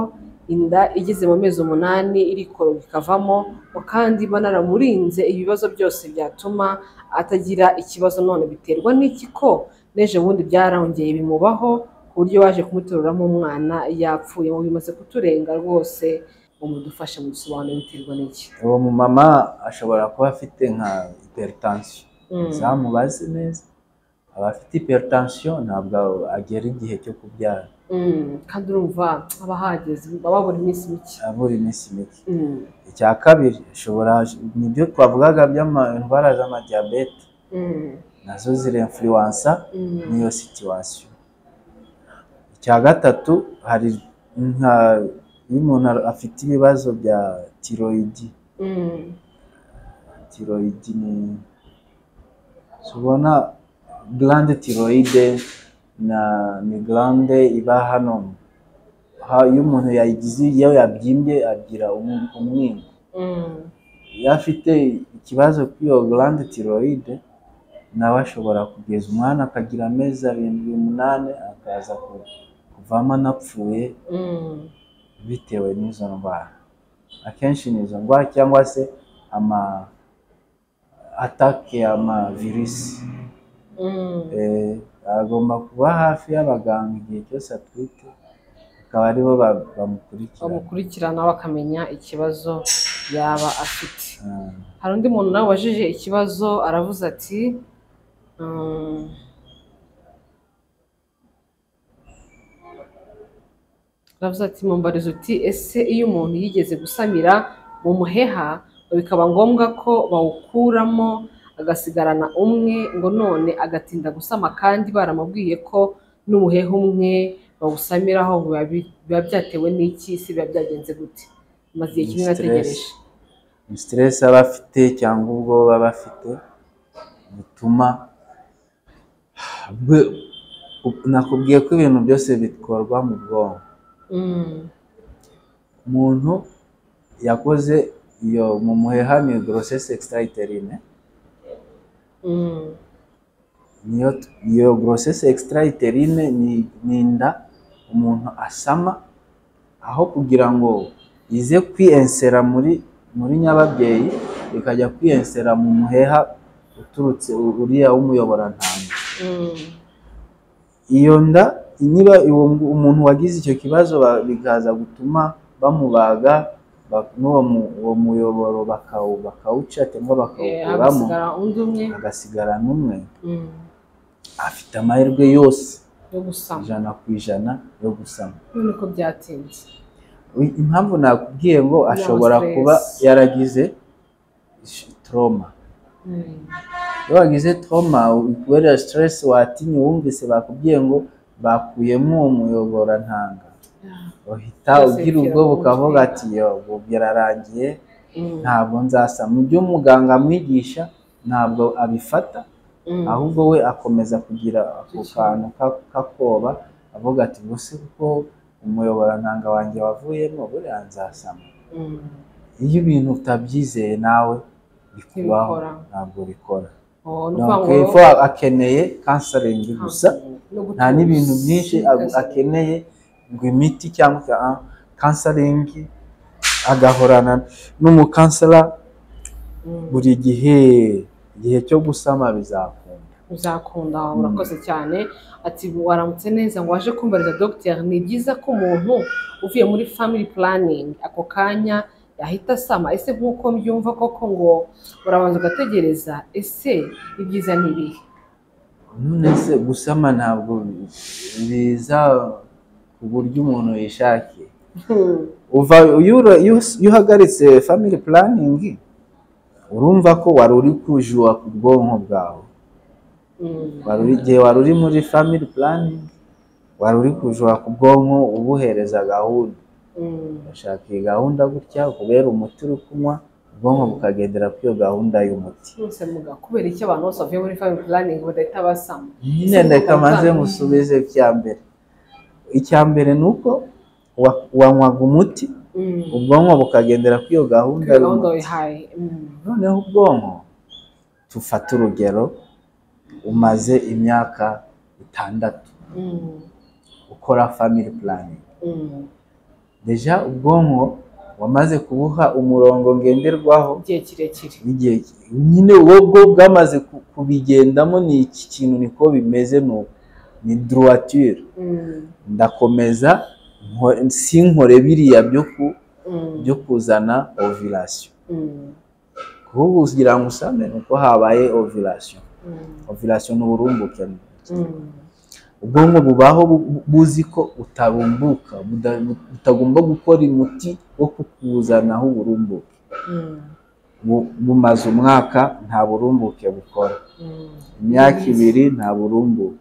inda igeze mu mezi 8 irikoro bikavamo, kandi banaramurinze ibibazo byose byatuma atagira ikibazo. None biterwa n'iki ko neje bundi byarongeye bimubaho ku buryo waje kumuteruramo umwana yapfuye? Mu bimaze kuturenga rwose, umudufashe mu dusobanuro biterwa n'iki? Uwo mumama ashobora kuba afite nka hypertension, zamubaze neza. Abafite hypertension ntabwo agera igihe cyo kubyara, kandi urumva aba hageze baba buri minsi mike. Icya kabiri ashobora nibyo twavugaga by'indwara z'amadiyabete, nazo ziri influencer n'iyo situation. Icya gatatu hari nka iyo umuntu afite ibibazo bya thyroid ni subona glande thyroide ni glande iba hano. Iyo umuntu yayigize iyo yabyimbye agira umwingo. Iyo afite ikibazo k'iyo glande thyroide nawe ashobora kugeza umwana akagira amezi 7-8 akaza kuvamo anapfuye bitewe n'izo ndwara. Akenshi n'izo ndwara cyangwa se atake y'amavirisi. Agomba kuba hafi y'abaganga igihe cyose atwite, akaba aribo bamukurikirana bakamenya ikibazo yaba afite. Hari undi muntu nawe wajije ikibazo aravuze ati mumbarize uti ese iyo umuntu yigeze gusamira mu muheha bikaba ngombwa ko bawukuramo agasigarana umwe, ngo none agatinda gusama kandi baramubwiye ko n'umuheha umwe bawusamiraho, biba byatewe n'iki? Se biba byagenze gute? Maze igihe kinini ategereje. Stress aba afite cyangwa ubwo baba bafite butuma nakubwiye ko ibintu byose bikorwa mu bwonko. Umuntu yakoze iyo mu muheha ni grossesse extra-utérine. Iyo grossesse extra-utérine ni inda umuntu asama aho kugira ngo ize kwiyensera muri nyababyeyi, ikajya kwiyensera mu muheha uturutse uriya w'umuyoborantanga. Iyo nda niba umuntu wagize icyo kibazo bikaza gutuma bamubaga n'uwo muyoboro bakawuca cyangwa bakawukuramo, agasigara n'umwe, afite amahirwe yose yo gusama 100% yo gusama. none ko byatinze. Impamvu nakubwiye ngo ashobora stress. kuba yaragize trauma. Iyo wagize trauma kubera stress watinye wumvise bakubwiye ngo bakuyemo umuyoborantanga, uhita ugira ubwo bukavuga ati yo byararangiye ntabwo nzasama. Mu byo muganga amwigisha ntabwo abifata, ahubwo we akomeza kugira ako kantu kakoba avuga ati gusa kuko umuyoborantanga wanjye wavuyemo buriya nzasama. Iyo ibintu utabyizeye nawe bikubaho ntabwo bikora. Nuko akeneye counseling gusa, nta n'ibintu byinshi akeneye ngo imiti cyangwa counseling, agahorana n'umukansela buri igihe cyo gusama bizakunda. Urakoze cyane. Ati waramutse neza ngo waje kumbariza Dr. ni byiza ko umuntu uvuye muri family planning ako kanya yahita asama? Ese nk'uko mbyumva koko ngo urabanza ugategereza, ese ibyiza ni ibihe? None se gusama ntabwo biza ku buryo umuntu yishakiye. Iyo uhagaritse family planning urumva ko wari uri kujua ku bwonko bwawe. Igihe wari uri muri family planning wari uri kujua ku bwonko ubuhereza gahunda. Bashaka iyi gahunda gutya kubera umuti uri kunywa, ubwonko bukagendera kuri iyo gahunda y'umuti. Kubera iki abantu bose bavuye muri family planning badahita basama? Nyine ndeka maze musubize icya mbere ni uko wanywaga umuti, ubwonko bukagendera kuri iyo gahunda wihaye. Noneho ubwonko, tufata urugero, umaze imyaka 6 ukora family planning. Deja ubwonko wamaze kubuha umurongo ngenderwaho igihe kirekire. Nyine ubwo bwamaze kubigendamo, ni iki kintu niko bimeze, ni droiture. Ndakomeza sinkore biriya byo kuzana ovulation. Kuko kugira ngo usame nuko habaye ovulation. Ovulation ni uburumbuke. Ubwonko bubaho buzi ko utarumbuka, utagomba gukora umuti wo kukuzanaho uburumbuke. Bumaze umwaka nta burumbuke bukora, imyaka 2 nta burumbuke,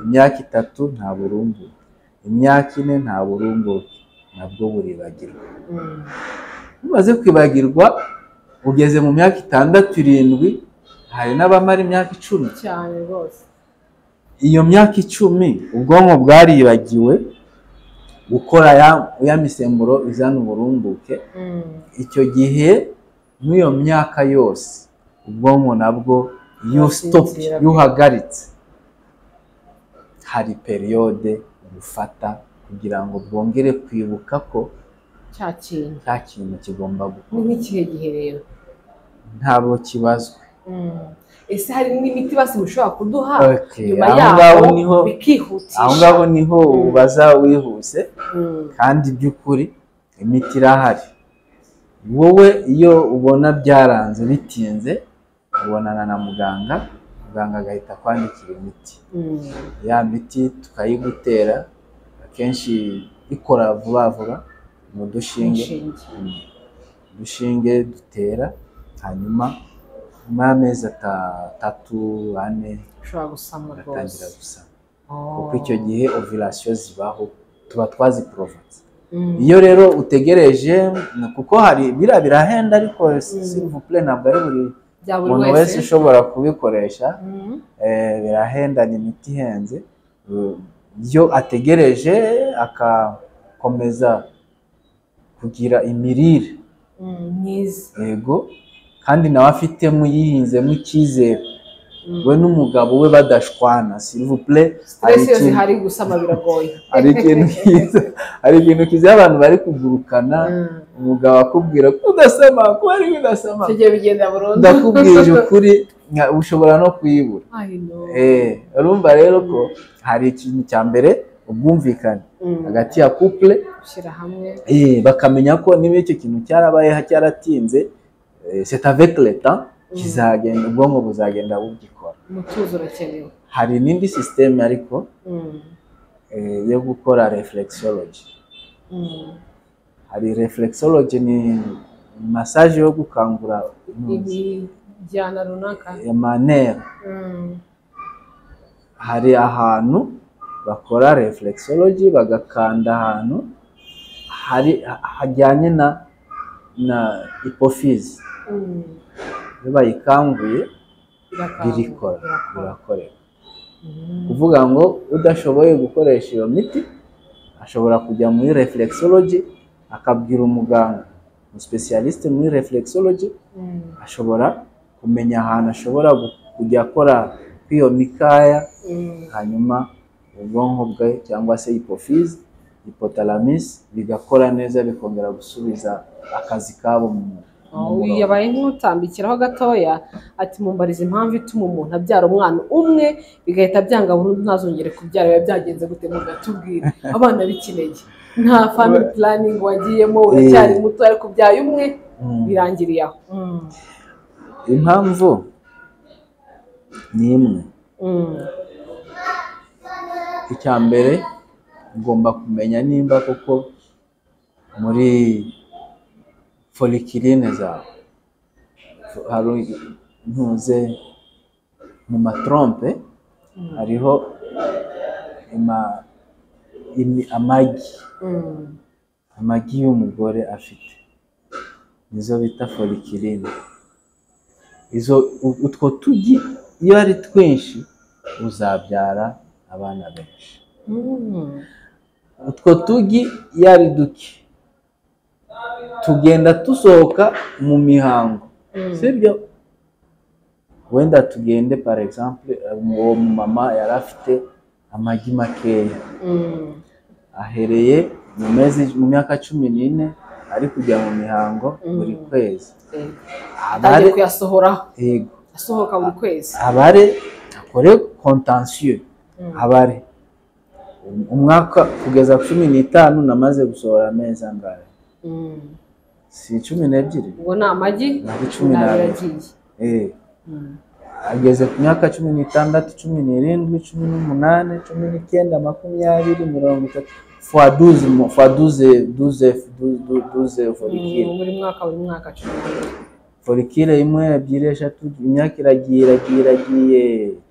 imyaka 3 nta burumbuke, imyaka 4 nta burumbuke, nabwo buribagirwa. Umaze kwibagirwa ugeze mu myaka 6 7, hari n'abamara imyaka 10 cyane rwose. Iyo myaka 10 ubwonko bwaribagiwe gukora ya misemburo izana uburumbuke. Icyo gihe n'iyo myaka yose ubwonko nabwo yuhagaritse, hari periode bufata kugira ngo bwongere kwibuka ko cya kintu kigomba gukora. Ni nk'ikihe gihe rero? Ntabwo kibazwe. Ese hari n'imiti basi mushobora kuduha nyuma yaho bikihutisha? Aho ngaho niho ubaza wihuse, kandi by'ukuri imiti irahari. Wowe iyo ubona byaranze bitinze ubonana na muganga agahita kwandikira imiti. Ya miti tukayigutera, akenshi ikora vuba vuba mu dushinge dutera, hanyuma amezi 3 4 ushobora gusama ugatangira gusama. Kuko icyo gihe ovulation zibaho, tuba twaziprovoze. Iyo rero utegereje, kuko hari birahenda, ariko s'il vous plaît ntabwo ari buri muntu wese ushobora kubikoresha. Birahenda, ni imiti ihenze. Iyo ategereje akakomeza kugira imirire myiza, yego, kandi nawe afitemo yihinzemo icyizere, we n'umugabo we badashwana, s'il vous plaît. Hari gusama biragoye. Hari ikintu kiza abantu bari kugurukana, umugabo akubwira ko udasama, ko ari udasama, kigiye bigenda burundu. Ndakubwije ukuri ushobora no kuyibura. Urumva rero ko hari ikintu cya mbere, ubwumvikane hagati ya couple, ushyira hamwe, bakamenya ko niba icyo kintu cyarabaye cyaratinze, c'est avec le temps kizagenda, ubwonko buzagenda bugikora. Umutuzo urakenewe. Hari n'indi systeme ariko yo gukora reflexology. Hari reflexology ni massage yo gukangura imijyana runaka manera. Hari ahantu bakora reflexology bagakanda ahantu hajyanye na hypophyse. Iyo bayikanguye birakoreka. Kuvuga ngo udashoboye gukoresha iyo miti ashobora kujya muri reflexology akabwira umuganga specialiste muri reflexology, ashobora kumenya ahantu ashobora kujya akora kwiyo mikaya, hanyuma ubwonko bwe cyangwa se hypophyse, hypothalamus bigakora neza, bikongera gusubiza akazi kabo mu yabaye nk'utambikiraho gatoya ati mumbariza impamvu ituma umuntu abyara umwana umwe bigahita byanga burundu ntazongere kubyara. Biba byagenze gute mugatubwira? Abana b'ikinege nta family planning wagiyemo, uracyari muto ariko ubyaye umwe birangiriye aho. Impamvu ni imwe. Icya mbere ugomba kumenya nimba koko muri folliculine zawe hari ntuze mu matrompe hariho amagi y'umugore afite, nizo bita folliculine. Utwo tugi iyo ari twinshi uzabyara abana benshi. Utwo tugi iyo ari duke tugenda tusohoka mu mihango, sibyo? Wenda tugende par exemple uwo mama yari afite amagi makeya, ahereye mu myaka 14 ari kujya mu mihango buri kwezi, atangiye kuyasohoraho, asohoka buri kwezi. Abare akore contentieux, abare umwaka kugeza 15 namaze gusohora ameza angahe? Si 12. Ubwo ni amagi 12. Ageze ku myaka 16, 17, 18, 19, 20, 12 follicule. Muri mwaka 12. Follicule imwe, ebyiri, eshatu, imyaka iragiye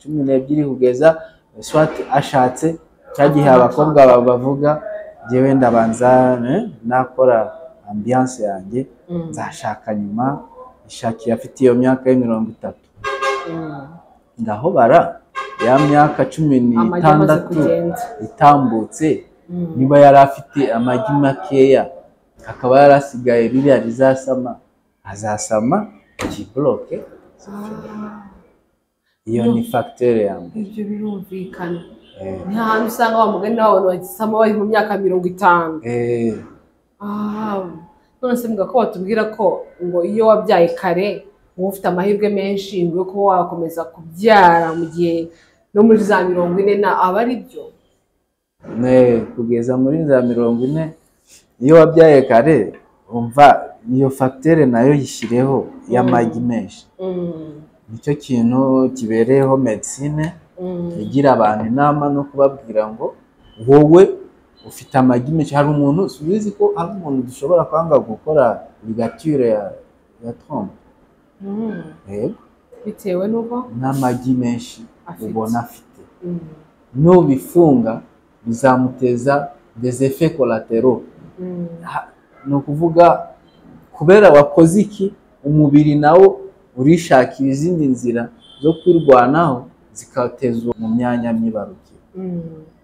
12 kugeza swat ashatse. Cyagihe abakobwa bavuga jewe ndabanza nakora ambiance yanjye, nzashaka nyuma. Ishaki afite iyo myaka ya 30. Ngaho bara ya myaka 16 itambutse, niba yari afite amagi makeya akaba yarasigaye biriya rizasama, azasama kibloke. Iyo ni facteur yamwe. Ibyo birumvikana. Ni hantu usanga wa mugani w'abantu bagisama bari mu myaka 50. None se muga ko batubwira ko ngo iyo wabyaye kare uba ufite amahirwe menshi ngo ko wakomeza kubyara mu gihe no muri za 40 na aba ari byo? Kugeza muri za 40 iyo wabyaye kare umva niyo facteur nayo yishireho y'amagi menshi. Nicyo kintu kibereyeho medicine igira abantu inama no kubabwira ngo wowe ufite amagi menshi. Hari umuntu subizi ko hari umuntu dushobora kwanga gukora ligature ya trompe, bitewe nuko n'amagi menshi ubona afite. Nubifunga bizamuteza des effets collatéraux. No kuvuga kubera wakoze iki, umubiri nawo urishakira izindi nzira zo kwirwanaho zikatezwa mu myanya myibarukiro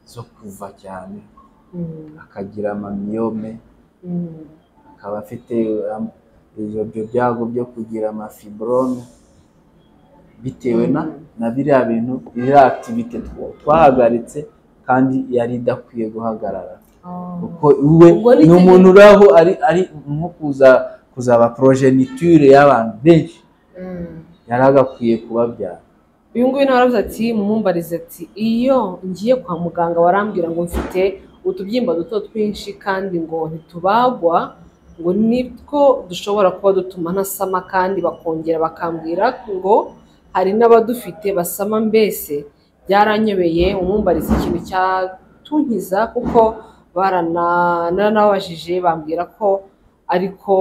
zo kuva cyane, akagira amamyome, akaba afite ibyo byago byo kugira amafibrome bitewe na biriya bintu, iriya activité twahagaritse kandi yari idakwiye guhagarara. Kuko uwe ni umuntu uraho ari nko kuzaba progeniture y'abantu benshi, yaragakwiye kubabyara. Uyu nguyu nawe aravuze ati mumumbarize ati iyo ngiye kwa muganga barambwira ngo mfite utubyimba duto twinshi kandi ngo ntitubagwa, ngo nitwo dushobora kuba dutuma ntasama, kandi bakongera bakambwira ngo hari n'abadufite basama. Mbese byaranyobeye, umumbarize ikintu kutunkiza kuko naranababajije bambwira ko ariko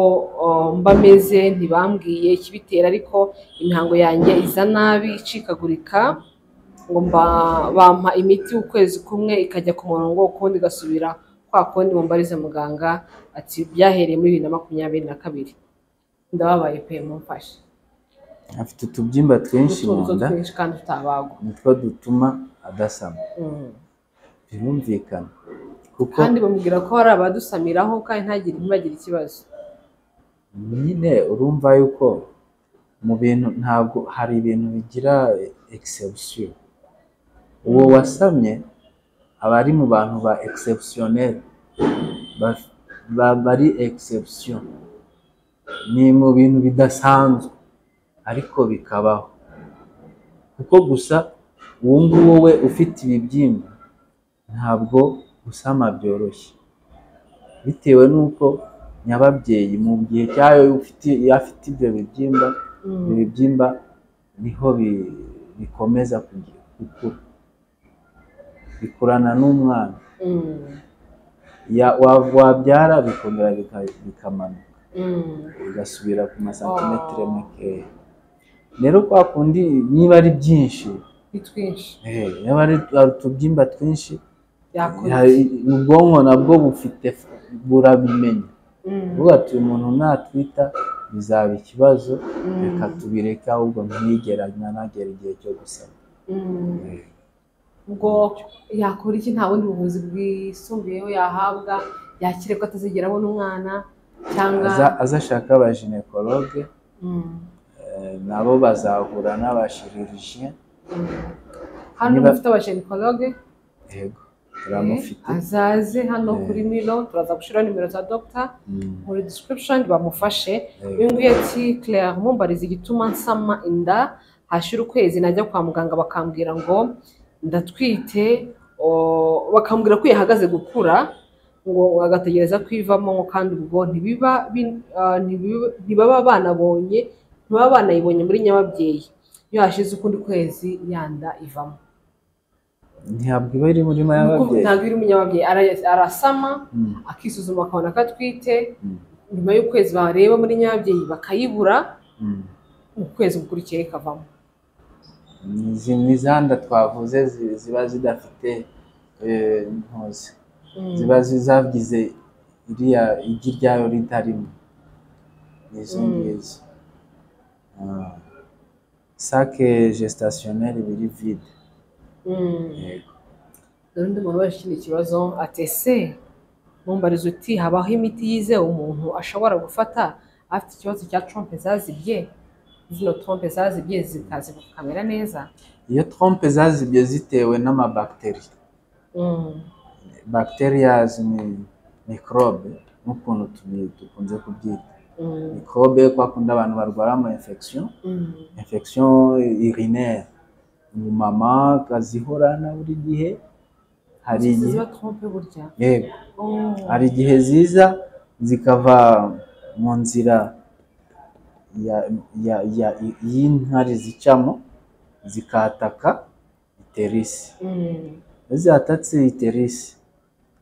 mba meze, ntibambwiye ikibitera, ariko imihango yanjye iza nabi icikagurika, ngo bampa imiti ukwezi kumwe ikajya ku murongo, ukundi igasubira kwa kundi mumbarize muganga ati byahereye muri 2022. Ndababaye pe, mumfashe. afite utubyimba twinshi mu Utuntu nda twinshi kandi tutabagwa. nitwo dutuma adasama. Birumvikana kuko Kandi bamubwira ko hari abadusamiraho kandi ntibagire ikibazo. nyine urumva yuko mu bintu ntabwo hari ibintu bigira exception. Uwo wasamye aba ari mu bantu ba exceptionnel, bari exception, ni mu bintu bidasanzwe ariko bikabaho, kuko gusa uwo nguwo we ufite ibibyimba ntabwo gusama byoroshye, bitewe n'uko nyababyeyi mu gihe cyayo afite ibyo bibyimba niho bikomeza gukura, bikurana n'umwana, wabyara bikongera bikamanuka bigasubira ku masantimetero makeya. Rero kwa kundi niba ari byinshi, niba ari utubyimba twinshi, ubwonko nabwo burabimenya, uvuga ati uyu muntu natwita bizaba ikibazo, reka tubireke ahubwo ntanagere igihe cyo gusama. Ubwo yakora iki? Nta bundi buvuzi bwisumbuyeho yahabwa yakire ko atazigera abona umwana, cyangwa azashaka abaginekologe, nabo bazahura n'abashirurgien. hano mufite abaginekologe? Yego turamufite, azaze hano kuri Milo, turaza gushyiraho nimero za doctor muri description bamufashe. Uyu nguyu ati Claire, mumbariza igituma nsama inda hashira ukwezi, najya kwa muganga bakambwira ngo ndatwite, bakambwira ko yahagaze gukura, ngo agategereza kwivamo, kandi ubwo ntibaba banayibonye muri nyababyeyi, iyo hashize ukundi kwezi yanda ivamo. ntabwo iba iri muri nyababyeyi, ntabwo iri muri nyababyeyi, arasama akisuzuma akabona ko atwite, nyuma y'ukwezi bareba muri nyababyeyi bakayibura, mu kwezi gukurikiye ikavamo. ni za nda twavuze ziba zidafite intozi, ziba zagize iriya igi ryayo ritarimo, nizo ngizo. Sake gestationnelle biri vide. Dore undi muntu waje ikindi kibazo ati ese mumbariza uti habaho imiti yizewe umuntu ashobora gufata afite ikibazo cya trompe zazibye, zino trompe zazibye zikamera neza? Iyo trompe zazibye zitewe n'amabacteri, bacterias ni microbe n'ukuntu dukunze kubyita microbe, kwa kundi abantu barwara ama infection urinaire, umumama akazihorana buri gihe. Hari igihe yego, hari igihe ziza zikava mu nzira y'inkari zicamo zikataka iterisi, iyo zihatatse iterisi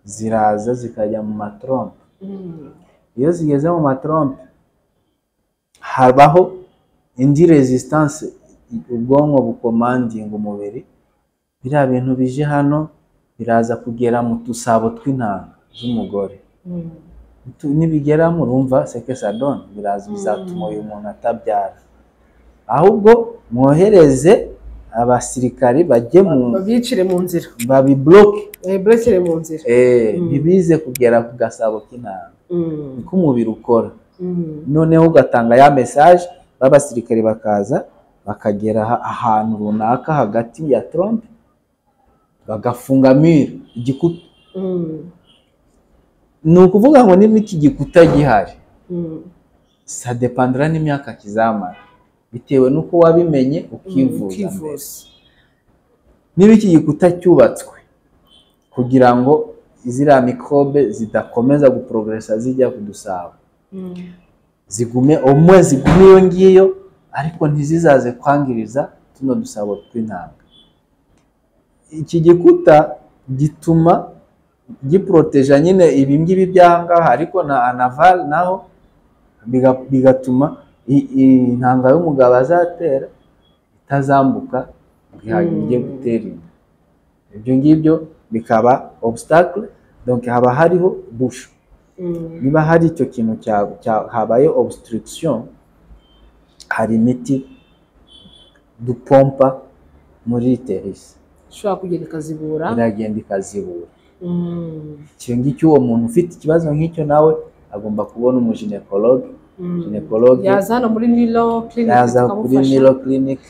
ziraza zikajya mu matrompe. Iyo zigeze mu matrompe habaho indi resistance, ubwonko bukomandinga umubiri, biriya bintu bije hano biraza kugera mu tusabo tw'intanga z'umugore, nibigeramo urumva seke sadone, biraza bizatuma uyu muntu atabyara. Ahubwo mwohereze abasirikari bajye babicire mu nzira, babibloke mu nzira, ntibize kugera ku gasabo k'intanga. Niko umubiri ukora. Noneho ugatanga ya message, babasirikari bakaza bakagera ahantu runaka hagati ya trompe, bagafunga mire igikuta. Ni ukuvuga ngo niba iki gikuta gihari, ça dépendra n'imyaka kizamara, bitewe n'uko wabimenye ukivuza mbere. Niba iki gikuta cyubatswe kugira ngo iziriya mikrobe zidakomeza guprogressa zijya kudusaba, zigume iyo ngiyo, ariko ntizizaze kwangiriza tuno dusabo tw'intanga. Iki gikuta gituma giproteja nyine ibi ngibi by'ahangaha, ariko na anaval naho bigatuma intanga y'umugabo azatera itazambuka ntihagire gutera inda. Ibyo ngibyo bikaba obstacle, donc haba hariho busho. Niba hari icyo kintu habaye obstruction, hari imiti dupompa muri uterus ishobora kugenda ikazibura, iragenda ikazibura. Icyo ngicyo uwo muntu ufite ikibazo nk'icyo nawe agomba kubona umuginekologe. yaza hano muri Nilo Clinic yaza kuri Nilo Clinic.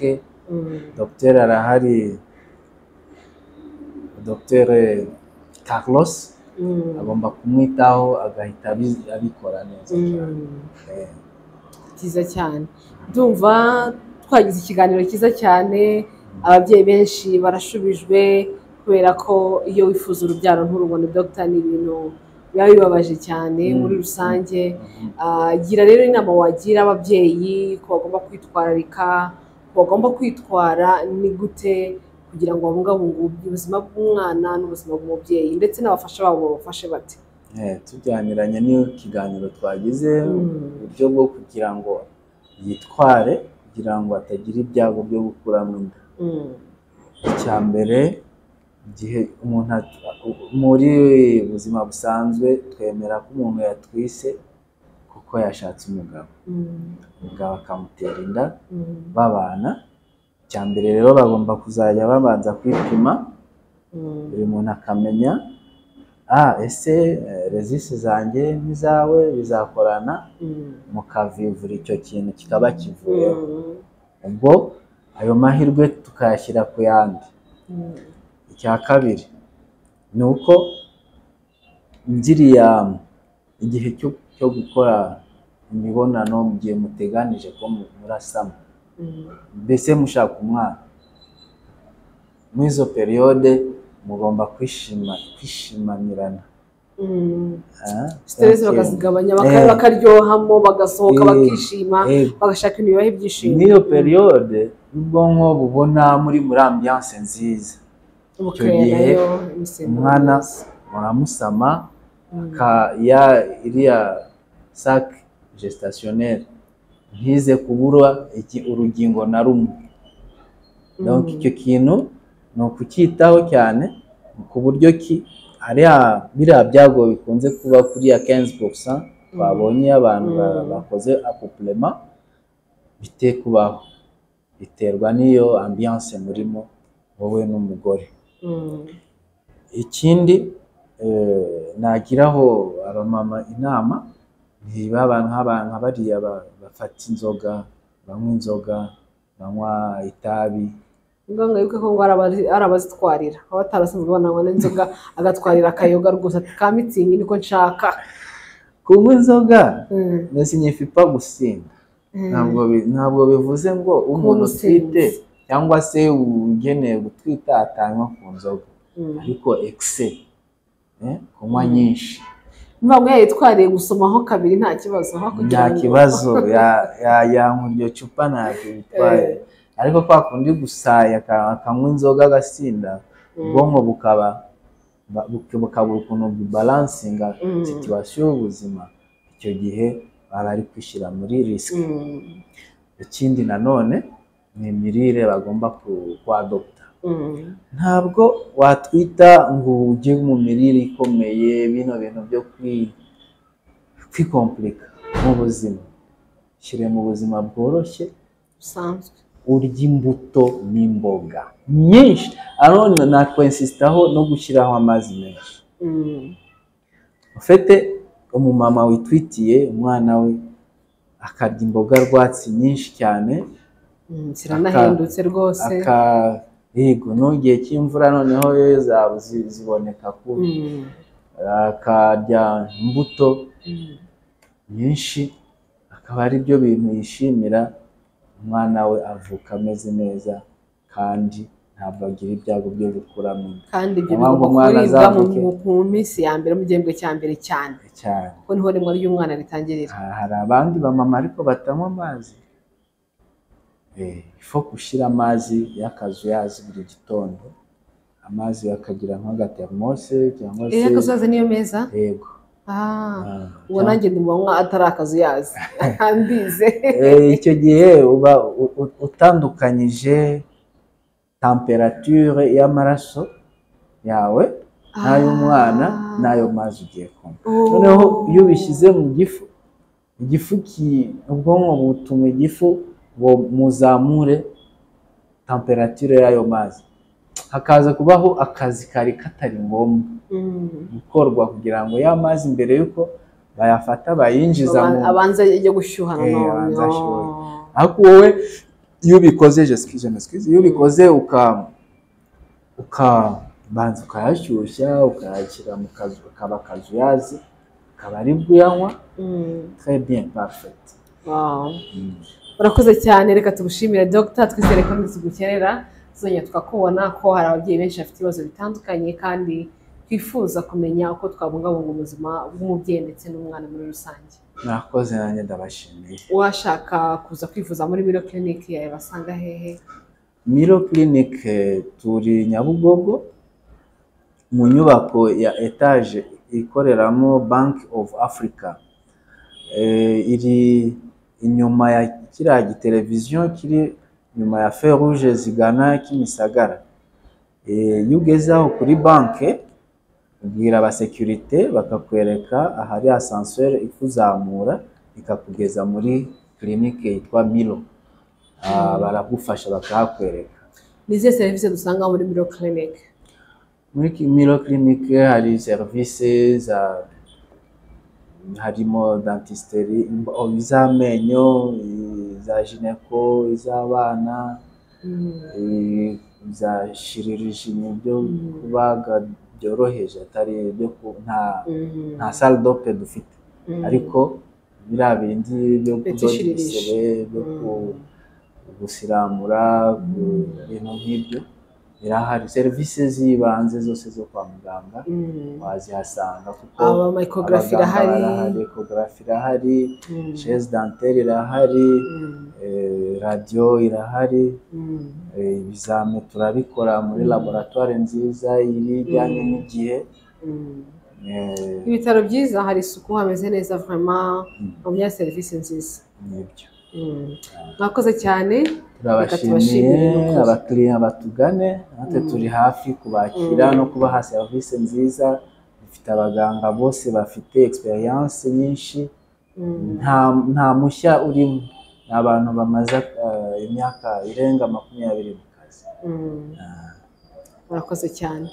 Dr arahari, Dr Carlos agomba kumwitaho agahita abikora neza. Byiza cyane, ndumva twagize ikiganiro cyiza cyane. Ababyeyi benshi barashubijwe, kubera ko iyo wifuza urubyaro nturubone Dr, ni ibintu biba bibabaje cyane muri rusange. Gira rero inama wagira ababyeyi ko bagomba kwitwararika, ko bagomba kwitwara ni gute kugira ngo babungabunge ubuzima bw'umwana n'ubuzima bw'umubyeyi, ndetse n'abafasha babo babafashe bate. Tujyaniranye n'iyo kiganiro twagize, uburyo bwo kugira ngo yitware kugira ngo atagira ibyago byo gukuramo inda. Icya mbere, igihe umuntu muri buzima busanzwe twemera ko umuntu yatwise kuko yashatse umugabo, umugabo akamutera inda babana. Icya mbere rero bagomba kuzajya babanza kwipima, buri muntu akamenya ese resisi zanjye n'izawe bizakorana, mukavivura icyo kintu kikaba kivuyeho. Ubwo ayo mahirwe tukayashyira ku yandi. Icya kabiri ni uko ngiriya igihe cyo gukora imibonano mu gihe muteganije ko murasama, mbese mushaka umwana, muri izo periyode mugomba kwishimanirana. Stress bakazigabanya, bakaryohamo, bagasohoka bakishima, bagashaka ibintu bibaha ibyishimo. Muri iyo periyode ubwonko bubona muri ambiance nziza. Icyo gihe umwana muramusama, iriya sac gestationnelle ntize kubura urugingo na rumwe. Donc icyo kintu ni ukucyitaho cyane, ku buryo biriya byago bikunze kuba kuri ya 15% twabonye abantu bakoze accouplement bite kubaho, biterwa n'iyo ambiance murimo wowe n'umugore. Ikindi nagiraho abamama inama, niba abantu bariya bafata inzoga, banywa inzoga, banywa itabi, Nganga yuko ngo arabazitwarira, aho batarasanzwe bananywa n'inzoga agatwarira akayoga rwose ati ka mitsingi niko nshaka. Kunywa inzoga ntisinyifipa gusinda, ntabwo bivuze ngo umuntu utwite cyangwa se ugeneye gutwita atanywa ku nzoga, ariko excès, kunywa nyinshi. Ntabwo yayitwariye gusomaho kabiri nta kibazo, nta kibazo, yanywa iryo cupa ntacyo bitwaye. Ariko kwa kundi gusaya akanywa inzoga agasinda, ubwonko bukabura ukuntu bubalansinga situation y'ubuzima, icyo gihe baba ari kwishyira muri risque. Ikindi nanone ni imirire bagomba kuadopta. Ntabwo watwita ngo ujye mu mirire ikomeye, bino bintu byo kwikomplika mu buzima. Shyire mu buzima bworoshye busanzwe, urya imbuto n'imboga nyinshi. Arone nakwensistaho no gushyiraho amazi menshi. Ufite umumama witwitiye umwana we akarya imboga rwatsi nyinshi cyane, ziranahindutse rwose. Yego, n'igihe cy'imvura noneho ziboneka kubi, akarya imbuto nyinshi, akaba ari byo bintu yishimira. Umwana we avuka ameze neza kandi ntabwo agira ibyago byo gukuramo inda. Kandi ibyo bigomba kuribwa mu minsi ya mbere, mu gihembwe cya mbere cyane, kuko niho rimwe ry'umwana ritangirira. Hari abandi bamama ariko batanywa amazi. Ifo gushyira amazi y'akazuyazi buri gitondo, amazi bakagira nk'agatermose cyangwa se akazuyazi niyo meza. yego. Ubwo nanjye ndi mu atari akazuyazi mbize. Icyo gihe uba utandukanyije temperature y'amaraso yawe n'ay'umwana n'ayo mazi ugiye kunywa. Noneho iyo ubishyize mu gifu, ubwonko butuma igifu muzamure temperature y'ayo mazi, hakaza kubaho akazi kari katari ngombwa gukorwa kugira ngo ya mazi mbere y'uko bayafata bayinjiza mu abanza ajya gushyuha nanone. ariko wowe iyo ubikoze iyo ubikoze ukabanza ukayashyushya ukayashyira mu kazu kaba akazuyazi akaba ari bwo uyanywa. Très bien, parfait. Urakoze cyane, reka tugushimire Dr. Twizere ko ntitugukerera, tuzongera tukakubona ko hari ababyeyi benshi bafite ibibazo bitandukanye kandi twifuza kumenya uko twabungabunga ubuzima bw'umubyeyi ndetse n'umwana muri rusange. Mwakoze, nanjye ndabashimiye. Washaka kuza kwivuza muri Milo Clinic yawe basanga hehe? Milo Clinic turi Nyabugogo mu nyubako ya etage ikoreramo Bank of Africa, iri inyuma ya kiriya giteleviziyo kiri inyuma ya fe rouge zigana Kimisagara. Iyo ugeze aho kuri banke ubwira abasekirite bakakwereka ahari ascenseur ikuzamura ikakugeza muri clinique yitwa Milo. Baragufasha bakahakwereka. Ni izihe serivisi dusanga muri Milo Clinic? Muri Milo Clinic hari serivisi harimo dentisterie, iz'amenyo, iza gynéco, iz'abana, iza chirurgie, byo kubaga byoroheje, atari byo nta salle d'ope dufite, ariko biriya bindi byo kudoda ibisebe, byo gusiramura, ibintu nk'ibyo birahari. Serivisi z'ibanze zose zo kwa muganga wazihasanga, kuko ecography irahari, ecography irahari, chaise dentaire irahari, radio irahari, ibizame turabikora muri laboratoire nziza ibijyanye n'igihe. Ibitaro byiza, hari isuku, hameze neza, vraiment bamya serivisi nziza. Nibyo. Mwakoze cyane, turabashimiye abakiriya batugane, natwe turi hafi kubakira no kubaha serivisi nziza. Dufite abaganga bose bafite experience nyinshi, nta mushya urimo, ni abantu bamaze imyaka irenga 20 mu kazi. Murakoze cyane.